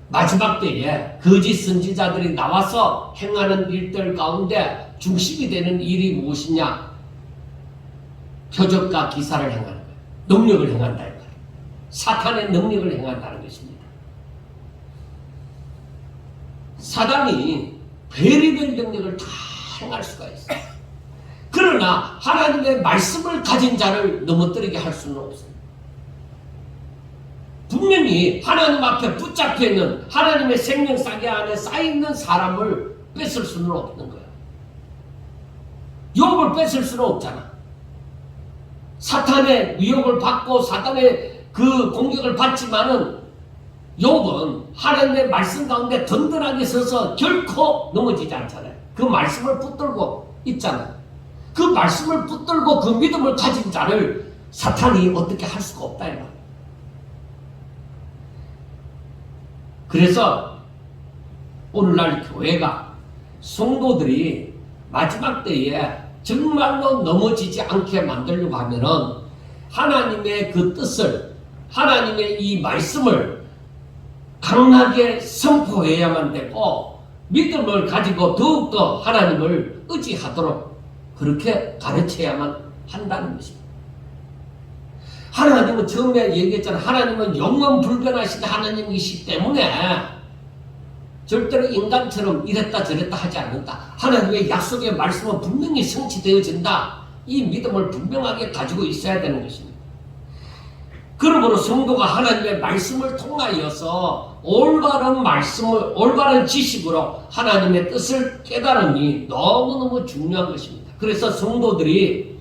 마지막 때에 거짓 선지자들이 나와서 행하는 일들 가운데 중심이 되는 일이 무엇이냐? 표적과 기사를 행하는 거예요. 능력을 행한다. 사탄의 능력을 행한다는 것입니다. 사단이 별의별 능력을 다 행할 수가 있어요. 그러나 하나님의 말씀을 가진 자를 넘어뜨리게 할 수는 없어요. 분명히 하나님 앞에 붙잡혀 있는 하나님의 생명사계 안에 쌓여있는 사람을 뺏을 수는 없는 거예요. 욥을 뺏을 수는 없잖아. 사탄의 위협을 받고 사탄의 그 공격을 받지만은 욥은 하나님의 말씀 가운데 든든하게 서서 결코 넘어지지 않잖아요. 그 말씀을 붙들고 있잖아요. 그 말씀을 붙들고 그 믿음을 가진 자를 사탄이 어떻게 할 수가 없다 이거. 그래서 오늘날 교회가 성도들이 마지막 때에 정말로 넘어지지 않게 만들려고 하면은 하나님의 그 뜻을, 하나님의 이 말씀을 강하게 선포해야만 되고 믿음을 가지고 더욱더 하나님을 의지하도록 그렇게 가르쳐야만 한다는 것입니다. 하나님은 처음에 얘기했잖아요. 하나님은 영원 불변하신 하나님이시기 때문에 절대로 인간처럼 이랬다 저랬다 하지 않는다. 하나님의 약속의 말씀은 분명히 성취되어진다. 이 믿음을 분명하게 가지고 있어야 되는 것입니다. 그러므로 성도가 하나님의 말씀을 통하여서 올바른 말씀을, 올바른 지식으로 하나님의 뜻을 깨달음이 너무너무 중요한 것입니다. 그래서 성도들이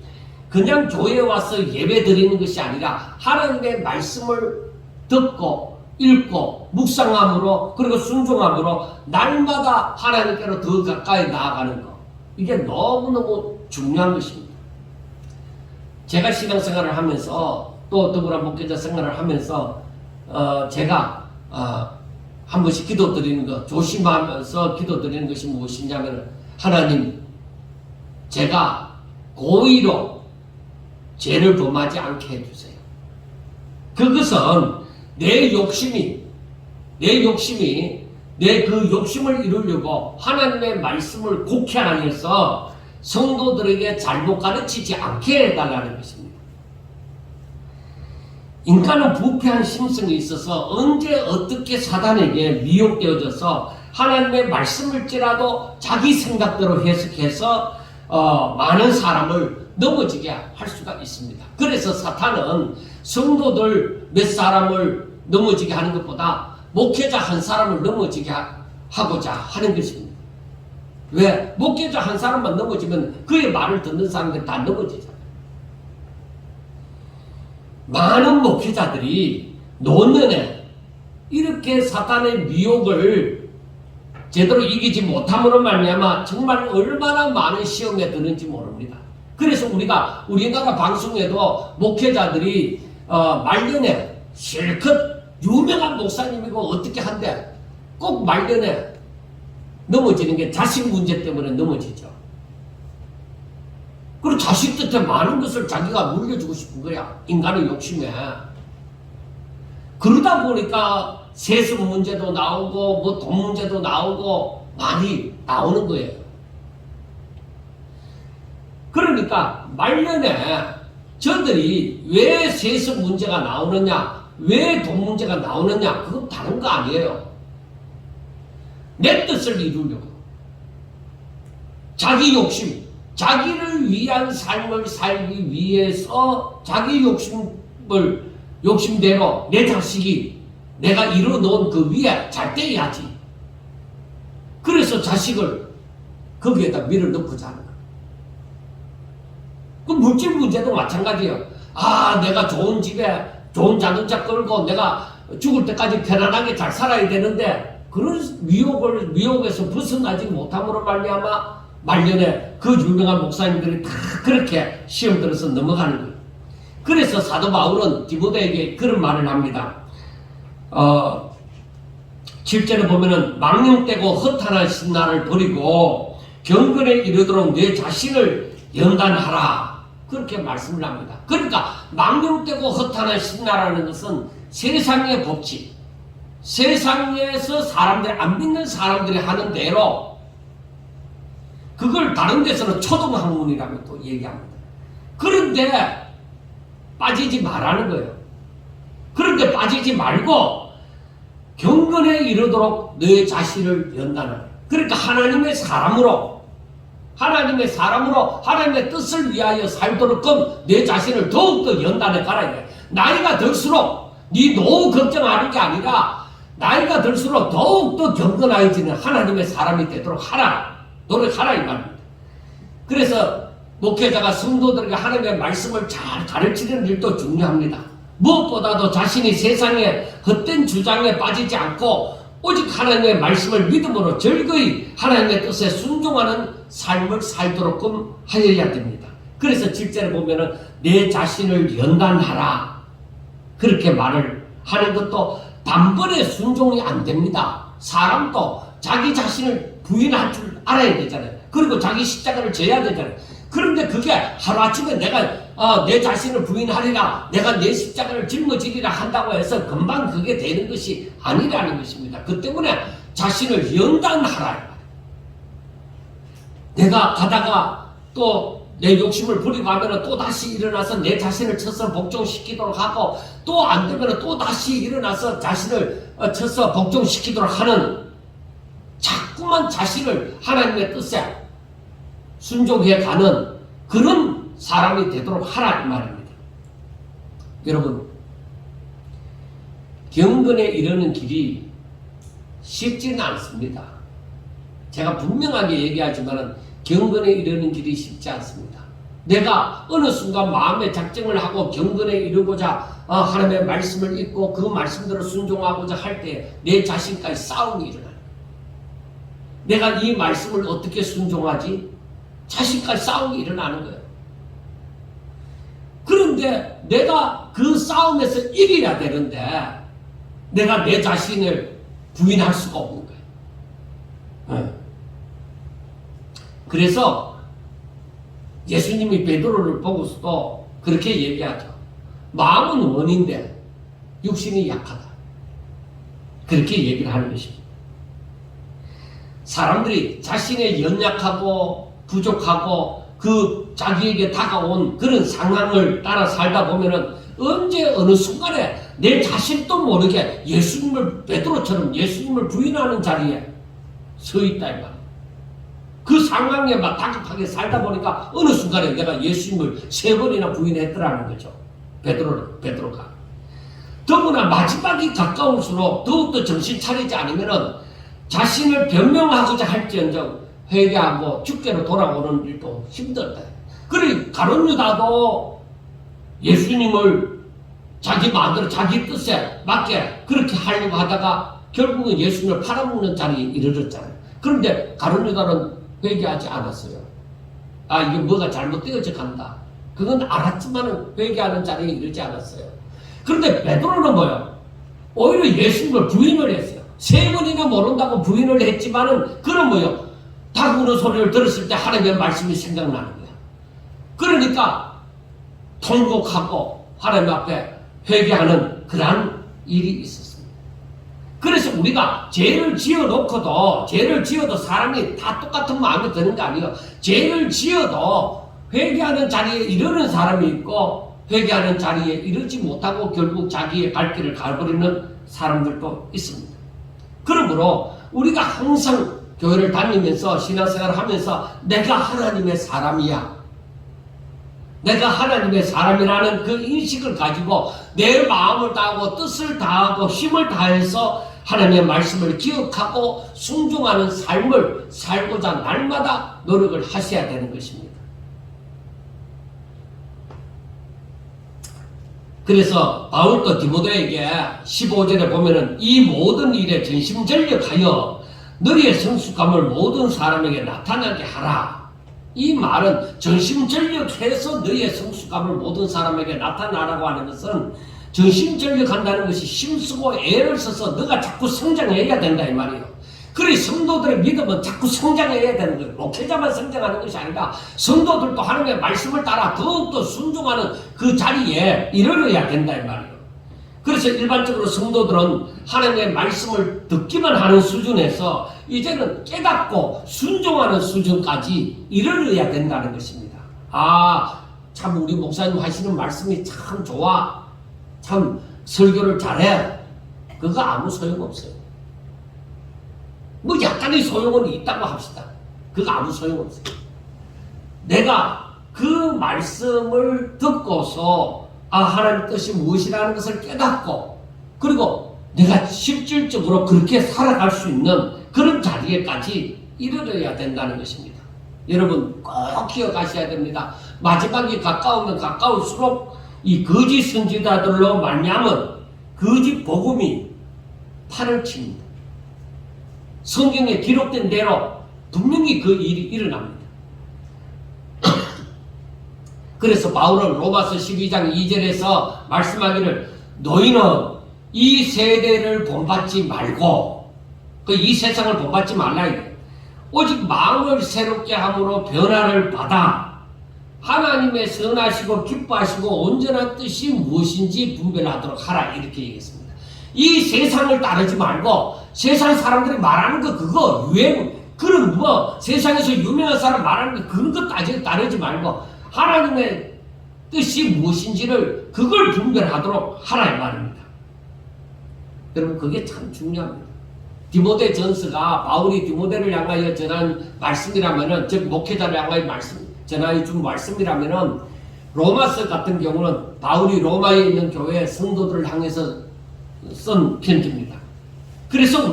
그냥 교회에 와서 예배 드리는 것이 아니라 하나님의 말씀을 듣고 읽고 묵상함으로 그리고 순종함으로 날마다 하나님께로 더 가까이 나아가는 것, 이게 너무너무 중요한 것입니다. 제가 신앙생활을 하면서 또 더불어 목회자 생활을 하면서 제가 한 번씩 기도드리는 것, 조심하면서 기도드리는 것이 무엇이냐면 하나님, 제가 고의로 죄를 범하지 않게 해주세요. 그것은 내 욕심이 내 그 욕심을 이루려고 하나님의 말씀을 곡해하여서 성도들에게 잘못 가르치지 않게 해달라는 것입니다. 인간은 부패한 심성이 있어서 언제 어떻게 사단에게 미혹되어져서 하나님의 말씀을지라도 자기 생각대로 해석해서 많은 사람을 넘어지게 할 수가 있습니다. 그래서 사탄은 성도들 몇 사람을 넘어지게 하는 것보다 목회자 한 사람을 넘어지게 하고자 하는 것입니다. 왜? 목회자 한 사람만 넘어지면 그의 말을 듣는 사람들 다 넘어지잖아요. 많은 목회자들이 노년에 이렇게 사탄의 미혹을 제대로 이기지 못함으로 말미암아 정말 얼마나 많은 시험에 드는지 모릅니다. 그래서 우리나라 방송에도 목회자들이 말년에 실컷 유명한 목사님이고 어떻게 한데 꼭 말년에 넘어지는 게 자식 문제 때문에 넘어지죠. 그리고 자식들한테 많은 것을 자기가 물려주고 싶은 거야. 인간의 욕심에. 그러다 보니까 세습 문제도 나오고 뭐 돈 문제도 나오고 많이 나오는 거예요. 그러니까 말년에 저들이 왜 세습 문제가 나오느냐, 왜 돈 문제가 나오느냐, 그건 다른 거 아니에요. 내 뜻을 이루려고. 자기 욕심, 자기를 위한 삶을 살기 위해서 자기 욕심대로 내 자식이 내가 이뤄놓은 그 위에 잘 떼야지. 그래서 자식을 거기에다 밀어넣고 자는 거야. 그 물질 문제도 마찬가지예요. 아, 내가 좋은 집에 좋은 자동차 끌고 내가 죽을 때까지 편안하게 잘 살아야 되는데 그런 미혹에서 벗어나지 못함으로 말미암아 말년에 그 유명한 목사님들이 다 그렇게 시험 들어서 넘어가는 거예요. 그래서 사도 바울은 디모데에게 그런 말을 합니다. 7절에 보면은 망령되고 허탄한 신나를 버리고 경건에 이르도록 내 자신을 연단하라. 그렇게 말씀을 합니다. 그러니까 망령되고 허탄한 신나라는 것은 세상의 법칙, 세상에서 사람들이 안 믿는 사람들이 하는 대로 그걸 다른 데서는 초등학문이라고 또 얘기합니다. 그런데 빠지지 말라는 거예요. 그런데 빠지지 말고 경건에 이르도록 내 자신을 연단하라. 그러니까 하나님의 사람으로 하나님의 뜻을 위하여 살도록끔 내 자신을 더욱더 연단해 가라. 나이가 들수록 네 노후 걱정하는 게 아니라 나이가 들수록 더욱더 경건해지는 하나님의 사람이 되도록 하라. 노력하라 이 말입니다. 그래서 목회자가 성도들에게 하나님의 말씀을 잘 가르치는 일도 중요합니다. 무엇보다도 자신이 세상의 헛된 주장에 빠지지 않고 오직 하나님의 말씀을 믿음으로 절거히 하나님의 뜻에 순종하는 삶을 살도록끔 하여야 됩니다. 그래서 7절에 보면은 내 자신을 연단하라. 그렇게 말을 하는 것도 단번에 순종이 안 됩니다. 사람도 자기 자신을 부인할 줄 알아야 되잖아요. 그리고 자기 십자가를 져야 되잖아요. 그런데 그게 하루아침에 내가 내 자신을 부인하리라, 내가 내 십자가를 짊어지리라 한다고 해서 금방 그게 되는 것이 아니라는 것입니다. 그 때문에 자신을 연단하라. 내가 가다가 또 내 욕심을 부리고 하면 또 다시 일어나서 내 자신을 쳐서 복종시키도록 하고 또 안 되면 또 다시 일어나서 자신을 쳐서 복종시키도록 하는, 자꾸만 자신을 하나님의 뜻에 순종해 가는 그런 사람이 되도록 하라 이 말입니다. 여러분, 경건에 이르는 길이 쉽지는 않습니다. 제가 분명하게 얘기하지만 경건에 이르는 길이 쉽지 않습니다. 내가 어느 순간 마음의 작정을 하고 경건에 이르고자 하나님의 말씀을 읽고 그 말씀대로 순종하고자 할 때 내 자신까지 싸움이 일어나요. 내가 이 말씀을 어떻게 순종하지? 자신까지 싸움이 일어나는 거예요. 그런데 내가 그 싸움에서 이겨야 되는데 내가 내 자신을 부인할 수가 없는 거예요. 그래서 예수님이 베드로를 보고서도 그렇게 얘기하죠. 마음은 원인데 육신이 약하다. 그렇게 얘기를 하는 것입니다. 사람들이 자신의 연약하고 부족하고 그 자기에게 다가온 그런 상황을 따라 살다 보면은 언제 어느 순간에 내 자신도 모르게 베드로처럼 예수님을 부인하는 자리에 서 있다 이 말이야. 그 상황에 막 다급하게 살다 보니까 어느 순간에 내가 예수님을 3번이나 부인했더라는 거죠. 베드로가. 더구나 마지막이 가까울수록 더욱더 정신 차리지 않으면은 자신을 변명하고자 할지언정 회개하고 죽게로 돌아오는 일도 힘들다. 그래 가룟 유다도 예수님을 자기 마음대로 자기 뜻에 맞게 그렇게 하려고 하다가 결국은 예수님을 팔아먹는 자리에 이르렀잖아요. 그런데 가룟 유다는 회개하지 않았어요. 이게 뭐가 잘못되어져 간다. 그건 알았지만은 회개하는 자리에 이르지 않았어요. 그런데 베드로는 뭐요? 오히려 예수님을 부인을 했어요. 3번이나 모른다고 부인을 했지만은 그런 뭐요? 다구는 소리를 들었을 때 하나님의 말씀이 생각나는 거야. 그러니까 통곡하고 하나님 앞에 회개하는 그러한 일이 있었습니다. 그래서 우리가 죄를 지어도 사람이 다 똑같은 마음이 드는 게 아니에요. 죄를 지어도 회개하는 자리에 이르는 사람이 있고 회개하는 자리에 이르지 못하고 결국 자기의 갈 길을 가버리는 사람들도 있습니다. 그러므로 우리가 항상 교회를 다니면서 신앙생활을 하면서 내가 하나님의 사람이야. 내가 하나님의 사람이라는 그 인식을 가지고 내 마음을 다하고 뜻을 다하고 힘을 다해서 하나님의 말씀을 기억하고 순종하는 삶을 살고자 날마다 노력을 하셔야 되는 것입니다. 그래서 바울도 디모데에게 15절에 보면은 이 모든 일에 전심전력하여 너희의 성숙함을 모든 사람에게 나타나게 하라. 이 말은 전심전력해서 너희의 성숙함을 모든 사람에게 나타나라고 하는 것은 전심전력한다는 것이 힘쓰고 애를 써서 너가 자꾸 성장해야 된다 이 말이에요. 그래 성도들의 믿음은 자꾸 성장해야 되는 거예요. 목회자만 성장하는 것이 아니라 성도들도 하나님의 말씀을 따라 더욱더 순종하는 그 자리에 이르러야 된다 이 말이에요. 그래서 일반적으로 성도들은 하나님의 말씀을 듣기만 하는 수준에서 이제는 깨닫고 순종하는 수준까지 이르러야 된다는 것입니다. 아, 참 우리 목사님 하시는 말씀이 참 좋아. 참 설교를 잘해. 그거 아무 소용없어요. 뭐 약간의 소용은 있다고 합시다. 그거 아무 소용없어요. 내가 그 말씀을 듣고서 아 하나님 뜻이 무엇이라는 것을 깨닫고 그리고 내가 실질적으로 그렇게 살아갈 수 있는 그런 자리에까지 이르러야 된다는 것입니다. 여러분 꼭 기억하셔야 됩니다. 마지막이 가까우면 가까울수록 이 거짓 선지자들로 말미암은 거짓 복음이 판을 칩니다. 성경에 기록된 대로 분명히 그 일이 일어납니다. 그래서 바울은 로마서 12장 2절에서 말씀하기를 너희는 이 세대를 본받지 말고 이 세상을 본받지 말라 이래. 오직 마음을 새롭게 함으로 변화를 받아 하나님의 선하시고 기뻐하시고 온전한 뜻이 무엇인지 분별하도록 하라 이렇게 얘기했습니다. 이 세상을 따르지 말고 세상 사람들이 말하는 거 그거 유행 그런 뭐 세상에서 유명한 사람 말하는 거 그런 거 따르지 말고 하나님의 뜻이 무엇인지를 그걸 분별하도록 하라 이 말입니다. 여러분 그게 참 중요합니다. 디모데 전서가 바울이 디모데를 향하여 전한 말씀이라면은 즉 목회자를 향하여 전하여 준 말씀이라면은 로마서 같은 경우는 바울이 로마에 있는 교회 성도들을 향해서 쓴 편지입니다. 그래서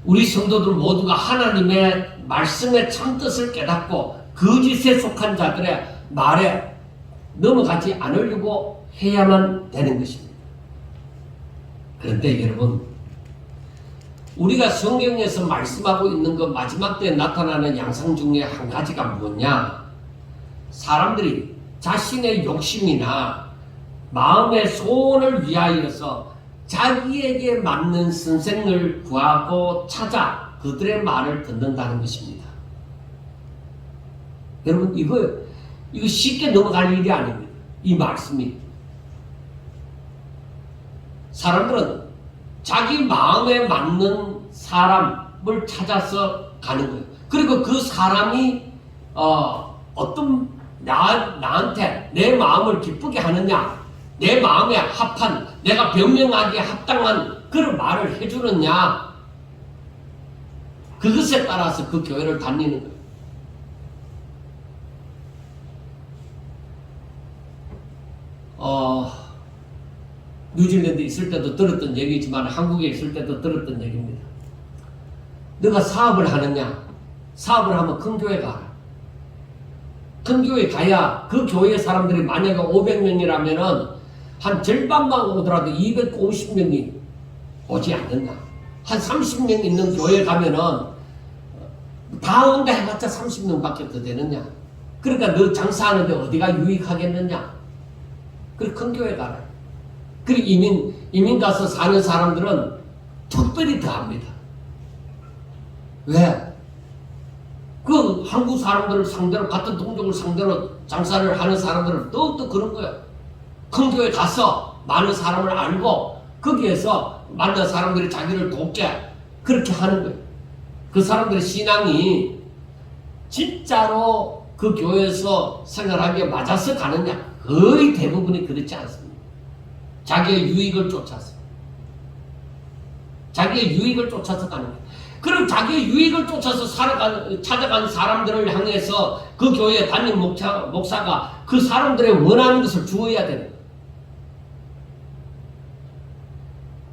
우리 성도들 모두가 하나님의 말씀의 참뜻을 깨닫고 거짓에 속한 자들의 말에 넘어가지 않으려고 해야만 되는 것입니다. 그런데 여러분 우리가 성경에서 말씀하고 있는 그 마지막 때에 나타나는 양상 중에 한 가지가 뭐냐? 사람들이 자신의 욕심이나 마음의 소원을 위하여서 자기에게 맞는 선생을 구하고 찾아 그들의 말을 듣는다는 것입니다. 여러분 이거 쉽게 넘어갈 일이 아닙니다. 이 말씀이 사람들은 자기 마음에 맞는 사람을 찾아서 가는 거예요. 그리고 그 사람이 어떤 나한테 내 마음을 기쁘게 하느냐, 내 마음에 합한, 내가 변명하기에 합당한 그런 말을 해주느냐, 그것에 따라서 그 교회를 다니는 거예요. 뉴질랜드 있을 때도 들었던 얘기지만 한국에 있을 때도 들었던 얘기입니다. 너가 사업을 하느냐? 사업을 하면 큰 교회 가라. 큰 교회 가야 그 교회 사람들이 만약에 500명이라면은 한 절반만 오더라도 250명이 오지 않는다. 한 30명 있는 교회 가면은 다 온다 해봤자 30명밖에 더 되느냐? 그러니까 너 장사하는데 어디가 유익하겠느냐? 그래 큰 교회 가라. 그리고 이민 가서 사는 사람들은 특별히 더 합니다. 왜? 그 한국 사람들을 상대로 같은 동족을 상대로 장사를 하는 사람들은 더욱더 그런 거예요. 큰 교회 가서 많은 사람을 알고 거기에서 만난 사람들이 자기를 돕게 그렇게 하는 거예요. 그 사람들의 신앙이 진짜로 그 교회에서 생활하기에 맞아서 가느냐? 거의 대부분이 그렇지 않습니다. 자기의 유익을 쫓아서. 자기의 유익을 쫓아서 가는 거예요. 그럼 자기의 유익을 쫓아서 찾아간 사람들을 향해서 그 교회 담임 목사가 그 사람들의 원하는 것을 주어야 되는 거예요.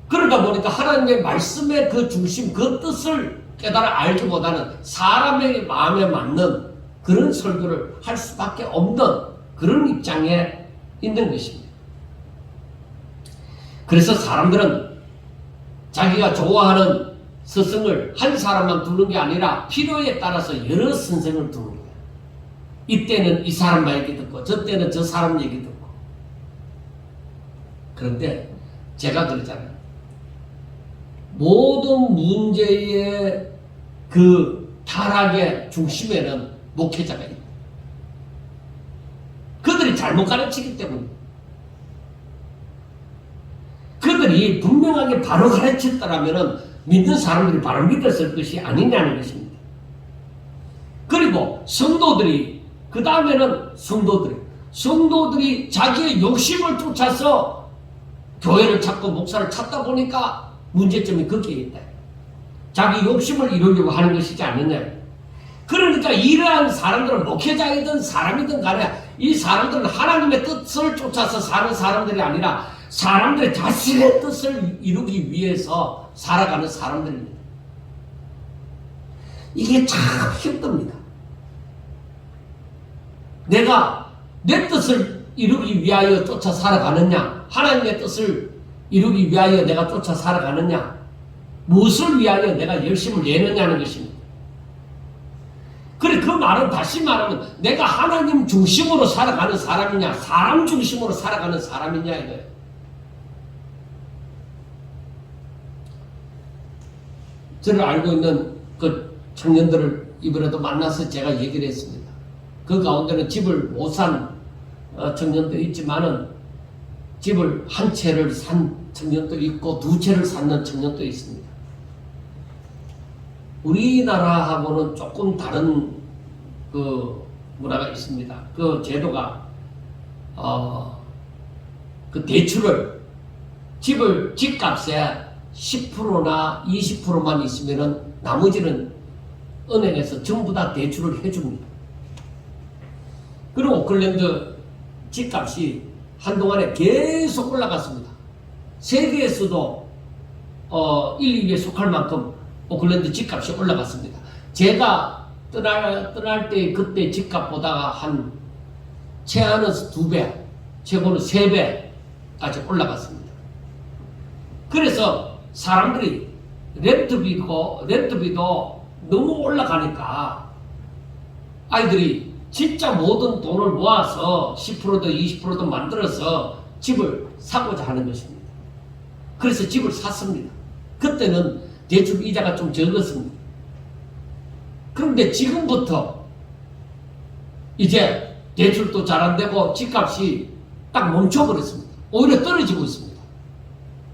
그러다 보니까 하나님의 말씀의 그 중심, 그 뜻을 깨달아 알기보다는 사람의 마음에 맞는 그런 설교를 할 수밖에 없는 그런 입장에 있는 것입니다. 그래서 사람들은 자기가 좋아하는 스승을 한 사람만 두는 게 아니라 필요에 따라서 여러 선생을 두는 거예요. 이때는 이 사람 얘기 듣고 저때는 저 사람 얘기 듣고. 그런데 제가 그러잖아요. 모든 문제의 그 타락의 중심에는 목회자가 있다. 그들이 잘못 가르치기 때문에. 그들이 분명하게 바로 가르쳤더라면 믿는 사람들이 바로 믿었을 것이 아니냐는 것입니다. 그리고 성도들이, 그 다음에는 성도들이 자기의 욕심을 쫓아서 교회를 찾고 목사를 찾다 보니까 문제점이 거기에 있다. 자기 욕심을 이루려고 하는 것이지 않느냐. 그러니까 이러한 사람들은 목회자이든 사람이든 간에 이 사람들은 하나님의 뜻을 쫓아서 사는 사람들이 아니라 사람들의 자신의 뜻을 이루기 위해서 살아가는 사람들입니다. 이게 참 힘듭니다. 내가 내 뜻을 이루기 위하여 쫓아 살아가느냐, 하나님의 뜻을 이루기 위하여 내가 쫓아 살아가느냐, 무엇을 위하여 내가 열심을 내느냐는 것입니다. 그래, 그 말은 다시 말하면 내가 하나님 중심으로 살아가는 사람이냐, 사람 중심으로 살아가는 사람이냐 이거예요. 저를 알고 있는 그 청년들을 이번에도 만나서 제가 얘기를 했습니다. 그 가운데는 집을 못 산 청년도 있지만은 집을 한 채를 산 청년도 있고 두 채를 샀는 청년도 있습니다. 우리나라하고는 조금 다른 그 문화가 있습니다. 그 제도가 그 대출을 집값에 10%나 20%만 있으면은 나머지는 은행에서 전부 다 대출을 해줍니다. 그리고 오클랜드 집값이 한동안에 계속 올라갔습니다. 세계에서도 1, 2위에 속할 만큼 오클랜드 집값이 올라갔습니다. 제가 떠날 때 그때 집값보다가 한 최하는 2배, 최고는 3배까지 올라갔습니다. 그래서 사람들이 렌트비도 너무 올라가니까 아이들이 진짜 모든 돈을 모아서 10%도 20%도 만들어서 집을 사고자 하는 것입니다. 그래서 집을 샀습니다. 그때는 대출 이자가 좀 적었습니다. 그런데 지금부터 이제 대출도 잘 안 되고 집값이 딱 멈춰버렸습니다. 오히려 떨어지고 있습니다.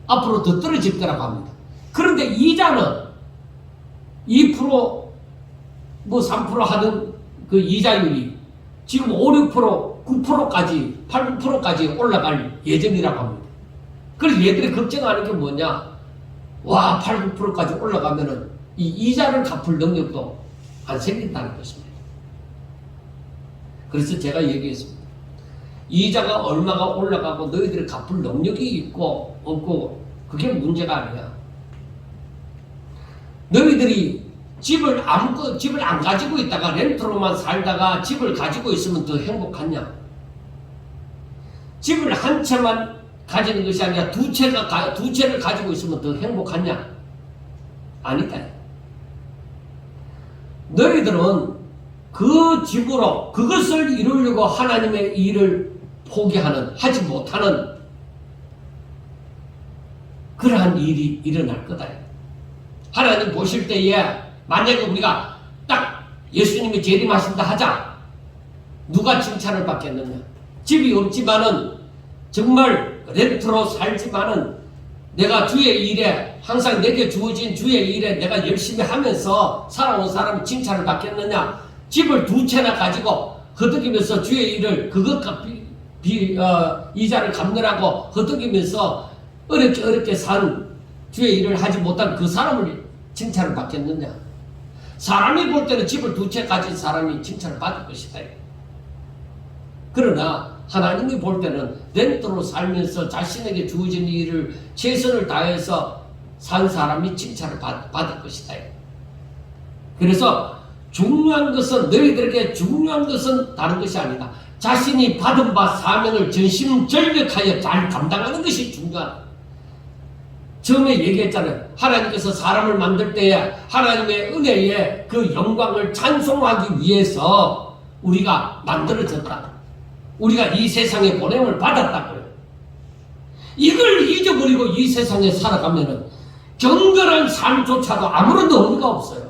앞으로 더 떨어질 거라고 합니다. 그런데 이자는 2% 뭐 3% 하던 그 이자율이 지금 5, 6%, 9%까지 8, 9%까지 올라갈 예정이라고 합니다. 그래서 얘들이 걱정하는 게 뭐냐? 와, 8, 9%까지 올라가면은 이 이자를 갚을 능력도 안 생긴다는 것입니다. 그래서 제가 얘기했습니다. 이자가 얼마가 올라가고 너희들이 갚을 능력이 있고 없고 그게 문제가 아니야. 너희들이 집을 안 가지고 있다가 렌트로만 살다가 집을 가지고 있으면 더 행복하냐? 집을 한 채만 가지는 것이 아니라 두 채를 가지고 있으면 더 행복하냐? 아니다. 너희들은 그 집으로 그것을 이루려고 하나님의 일을 포기하는, 하지 못하는 그러한 일이 일어날 거다. 하나님 보실 때에 만약에 우리가 딱 예수님이 재림하신다 하자, 누가 칭찬을 받겠느냐? 집이 없지만은 정말 렌트로 살지만은 내가 주의 일에 항상 내게 주어진 주의 일에 내가 열심히 하면서 살아온 사람이 칭찬을 받겠느냐? 집을 두 채나 가지고 허덕이면서 주의 일을 그것과 이자를 갚느라고 허덕이면서 어렵게 산 주의 일을 하지 못한 그 사람을 칭찬을 받겠느냐? 사람이 볼 때는 집을 2채 가진 사람이 칭찬을 받을 것이다. 그러나 하나님이 볼 때는 렌트로 살면서 자신에게 주어진 일을 최선을 다해서 산 사람이 칭찬을 받을 것이다. 그래서 중요한 것은, 너희들에게 중요한 것은 다른 것이 아니다. 자신이 받은 바 사명을 전심전력하여 잘 감당하는 것이 중요하다. 처음에 얘기했잖아요. 하나님께서 사람을 만들 때에 하나님의 은혜에 그 영광을 찬송하기 위해서 우리가 만들어졌다. 우리가 이 세상에 보냄을 받았다고요. 이걸 잊어버리고 이 세상에 살아가면은 경건한 삶조차도 아무런 의미가 없어요.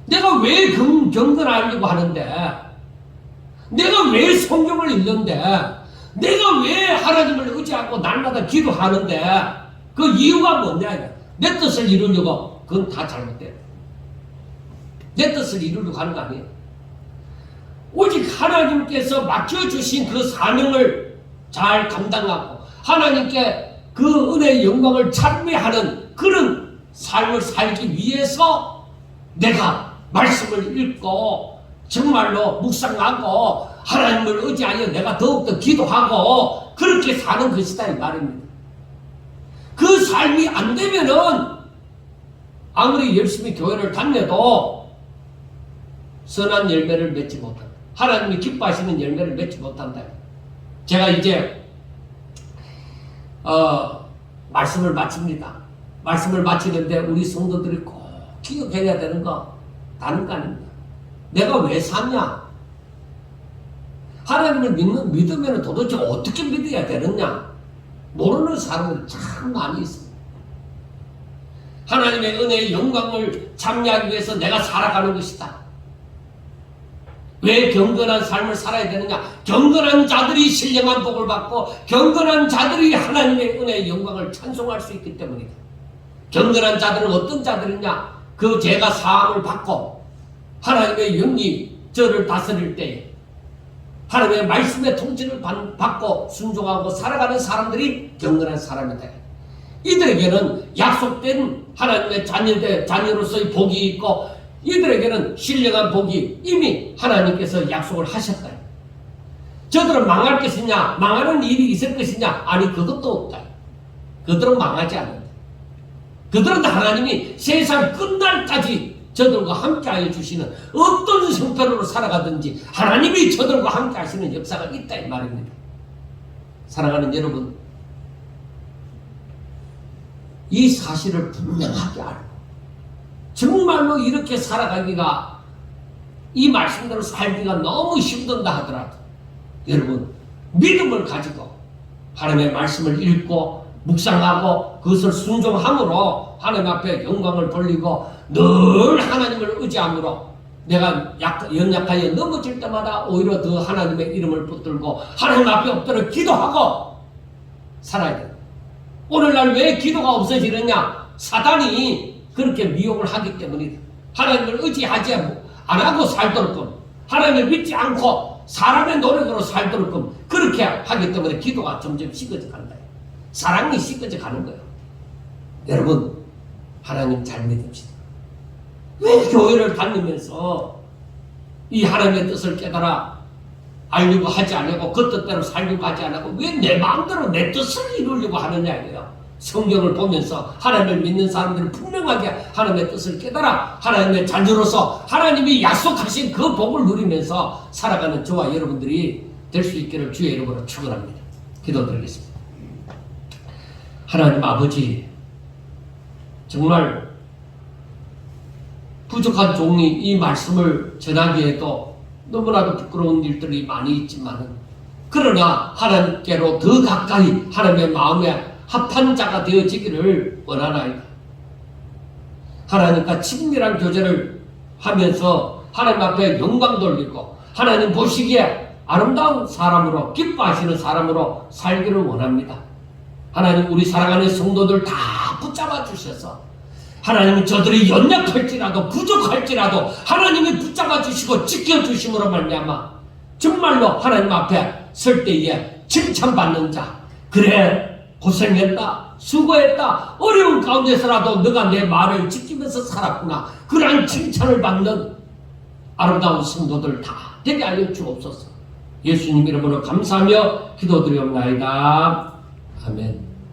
내가 왜 경건하려고 하는데, 내가 왜 성경을 읽는데, 내가 왜 하나님을 의지하고 날마다 기도하는데, 그 이유가 뭐냐? 내 뜻을 이루려고. 그건 다 잘못돼요. 내 뜻을 이루려고 하는 거 아니에요. 오직 하나님께서 맡겨주신 그 사명을 잘 감당하고 하나님께 그 은혜의 영광을 찬미하는 그런 삶을 살기 위해서 내가 말씀을 읽고 정말로 묵상하고 하나님을 의지하여 내가 더욱더 기도하고 그렇게 사는 것이다 이 말입니다. 그 삶이 안 되면은 아무리 열심히 교회를 다녀도 선한 열매를 맺지 못한다. 하나님이 기뻐하시는 열매를 맺지 못한다. 제가 이제 말씀을 마칩니다. 말씀을 마치는데 우리 성도들이 꼭 기억해야 되는 거 다른 거 아닙니다. 내가 왜 사냐? 하나님을 믿으면 도대체 어떻게 믿어야 되느냐? 모르는 사람들이 참 많이 있습니다. 하나님의 은혜의 영광을 참여하기 위해서 내가 살아가는 것이다. 왜 경건한 삶을 살아야 되느냐? 경건한 자들이 신령한 복을 받고 경건한 자들이 하나님의 은혜의 영광을 찬송할 수 있기 때문이다. 경건한 자들은 어떤 자들이냐? 그 죄가 사함을 받고 하나님의 영이 저를 다스릴 때에 하나님의 말씀의 통치를 받고 순종하고 살아가는 사람들이 경건한 사람이다. 이들에게는 약속된 하나님의 자녀로서의 복이 있고 이들에게는 신령한 복이 이미 하나님께서 약속을 하셨다. 저들은 망할 것이냐, 망하는 일이 있을 것이냐? 아니, 그것도 없다. 그들은 망하지 않는다. 그들은 하나님이 세상 끝날까지 저들과 함께하여 주시는 어떤 형편으로 살아가든지 하나님이 저들과 함께 하시는 역사가 있다 이 말입니다. 사랑하는 여러분, 이 사실을 분명하게 알고 정말로 이렇게 살아가기가, 이 말씀대로 살기가 너무 힘든다 하더라도 여러분 믿음을 가지고 하나님의 말씀을 읽고 묵상하고 그것을 순종함으로 하나님 앞에 영광을 돌리고 늘 하나님을 의지함으로 내가 연약하여 넘어질 때마다 오히려 더 하나님의 이름을 붙들고 하나님 앞에 엎드려 기도하고 살아야 돼요. 오늘날 왜 기도가 없어지느냐? 사단이 그렇게 미혹을 하기 때문이다. 하나님을 의지하지 않고 살도록끔, 하나님을 믿지 않고 사람의 노력으로 살도록끔 그렇게 하기 때문에 기도가 점점 식어져 간다. 사랑이 식어져 가는 거예요. 여러분, 하나님 잘 믿읍시다. 왜 교회를 다니면서 이 하나님의 뜻을 깨달아 알려고 하지 않고 그 뜻대로 살려고 하지 않고 왜 내 마음대로 내 뜻을 이루려고 하느냐 이거예요. 성경을 보면서 하나님을 믿는 사람들은 분명하게 하나님의 뜻을 깨달아 하나님의 자녀로서 하나님이 약속하신 그 복을 누리면서 살아가는 저와 여러분들이 될 수 있기를 주의 이름으로 축원합니다. 기도드리겠습니다. 하나님 아버지, 정말 부족한 종이 이 말씀을 전하기에도 너무나도 부끄러운 일들이 많이 있지만 그러나 하나님께로 더 가까이 하나님의 마음에 합한 자가 되어지기를 원하나이다. 하나님과 친밀한 교제를 하면서 하나님 앞에 영광 돌리고 하나님 보시기에 아름다운 사람으로 기뻐하시는 사람으로 살기를 원합니다. 하나님 우리 사랑하는 성도들 다 붙잡아 주셔서 하나님은 저들이 연약할지라도 부족할지라도 하나님이 붙잡아 주시고 지켜주심으로 말미암아 정말로 하나님 앞에 설 때에 칭찬받는 자, 그래 고생했다, 수고했다, 어려운 가운데서라도 너가 내 말을 지키면서 살았구나, 그러한 칭찬을 받는 아름다운 성도들 다 되게 하여 주옵소서. 예수님 이름으로 감사하며 기도드리옵나이다. 아멘.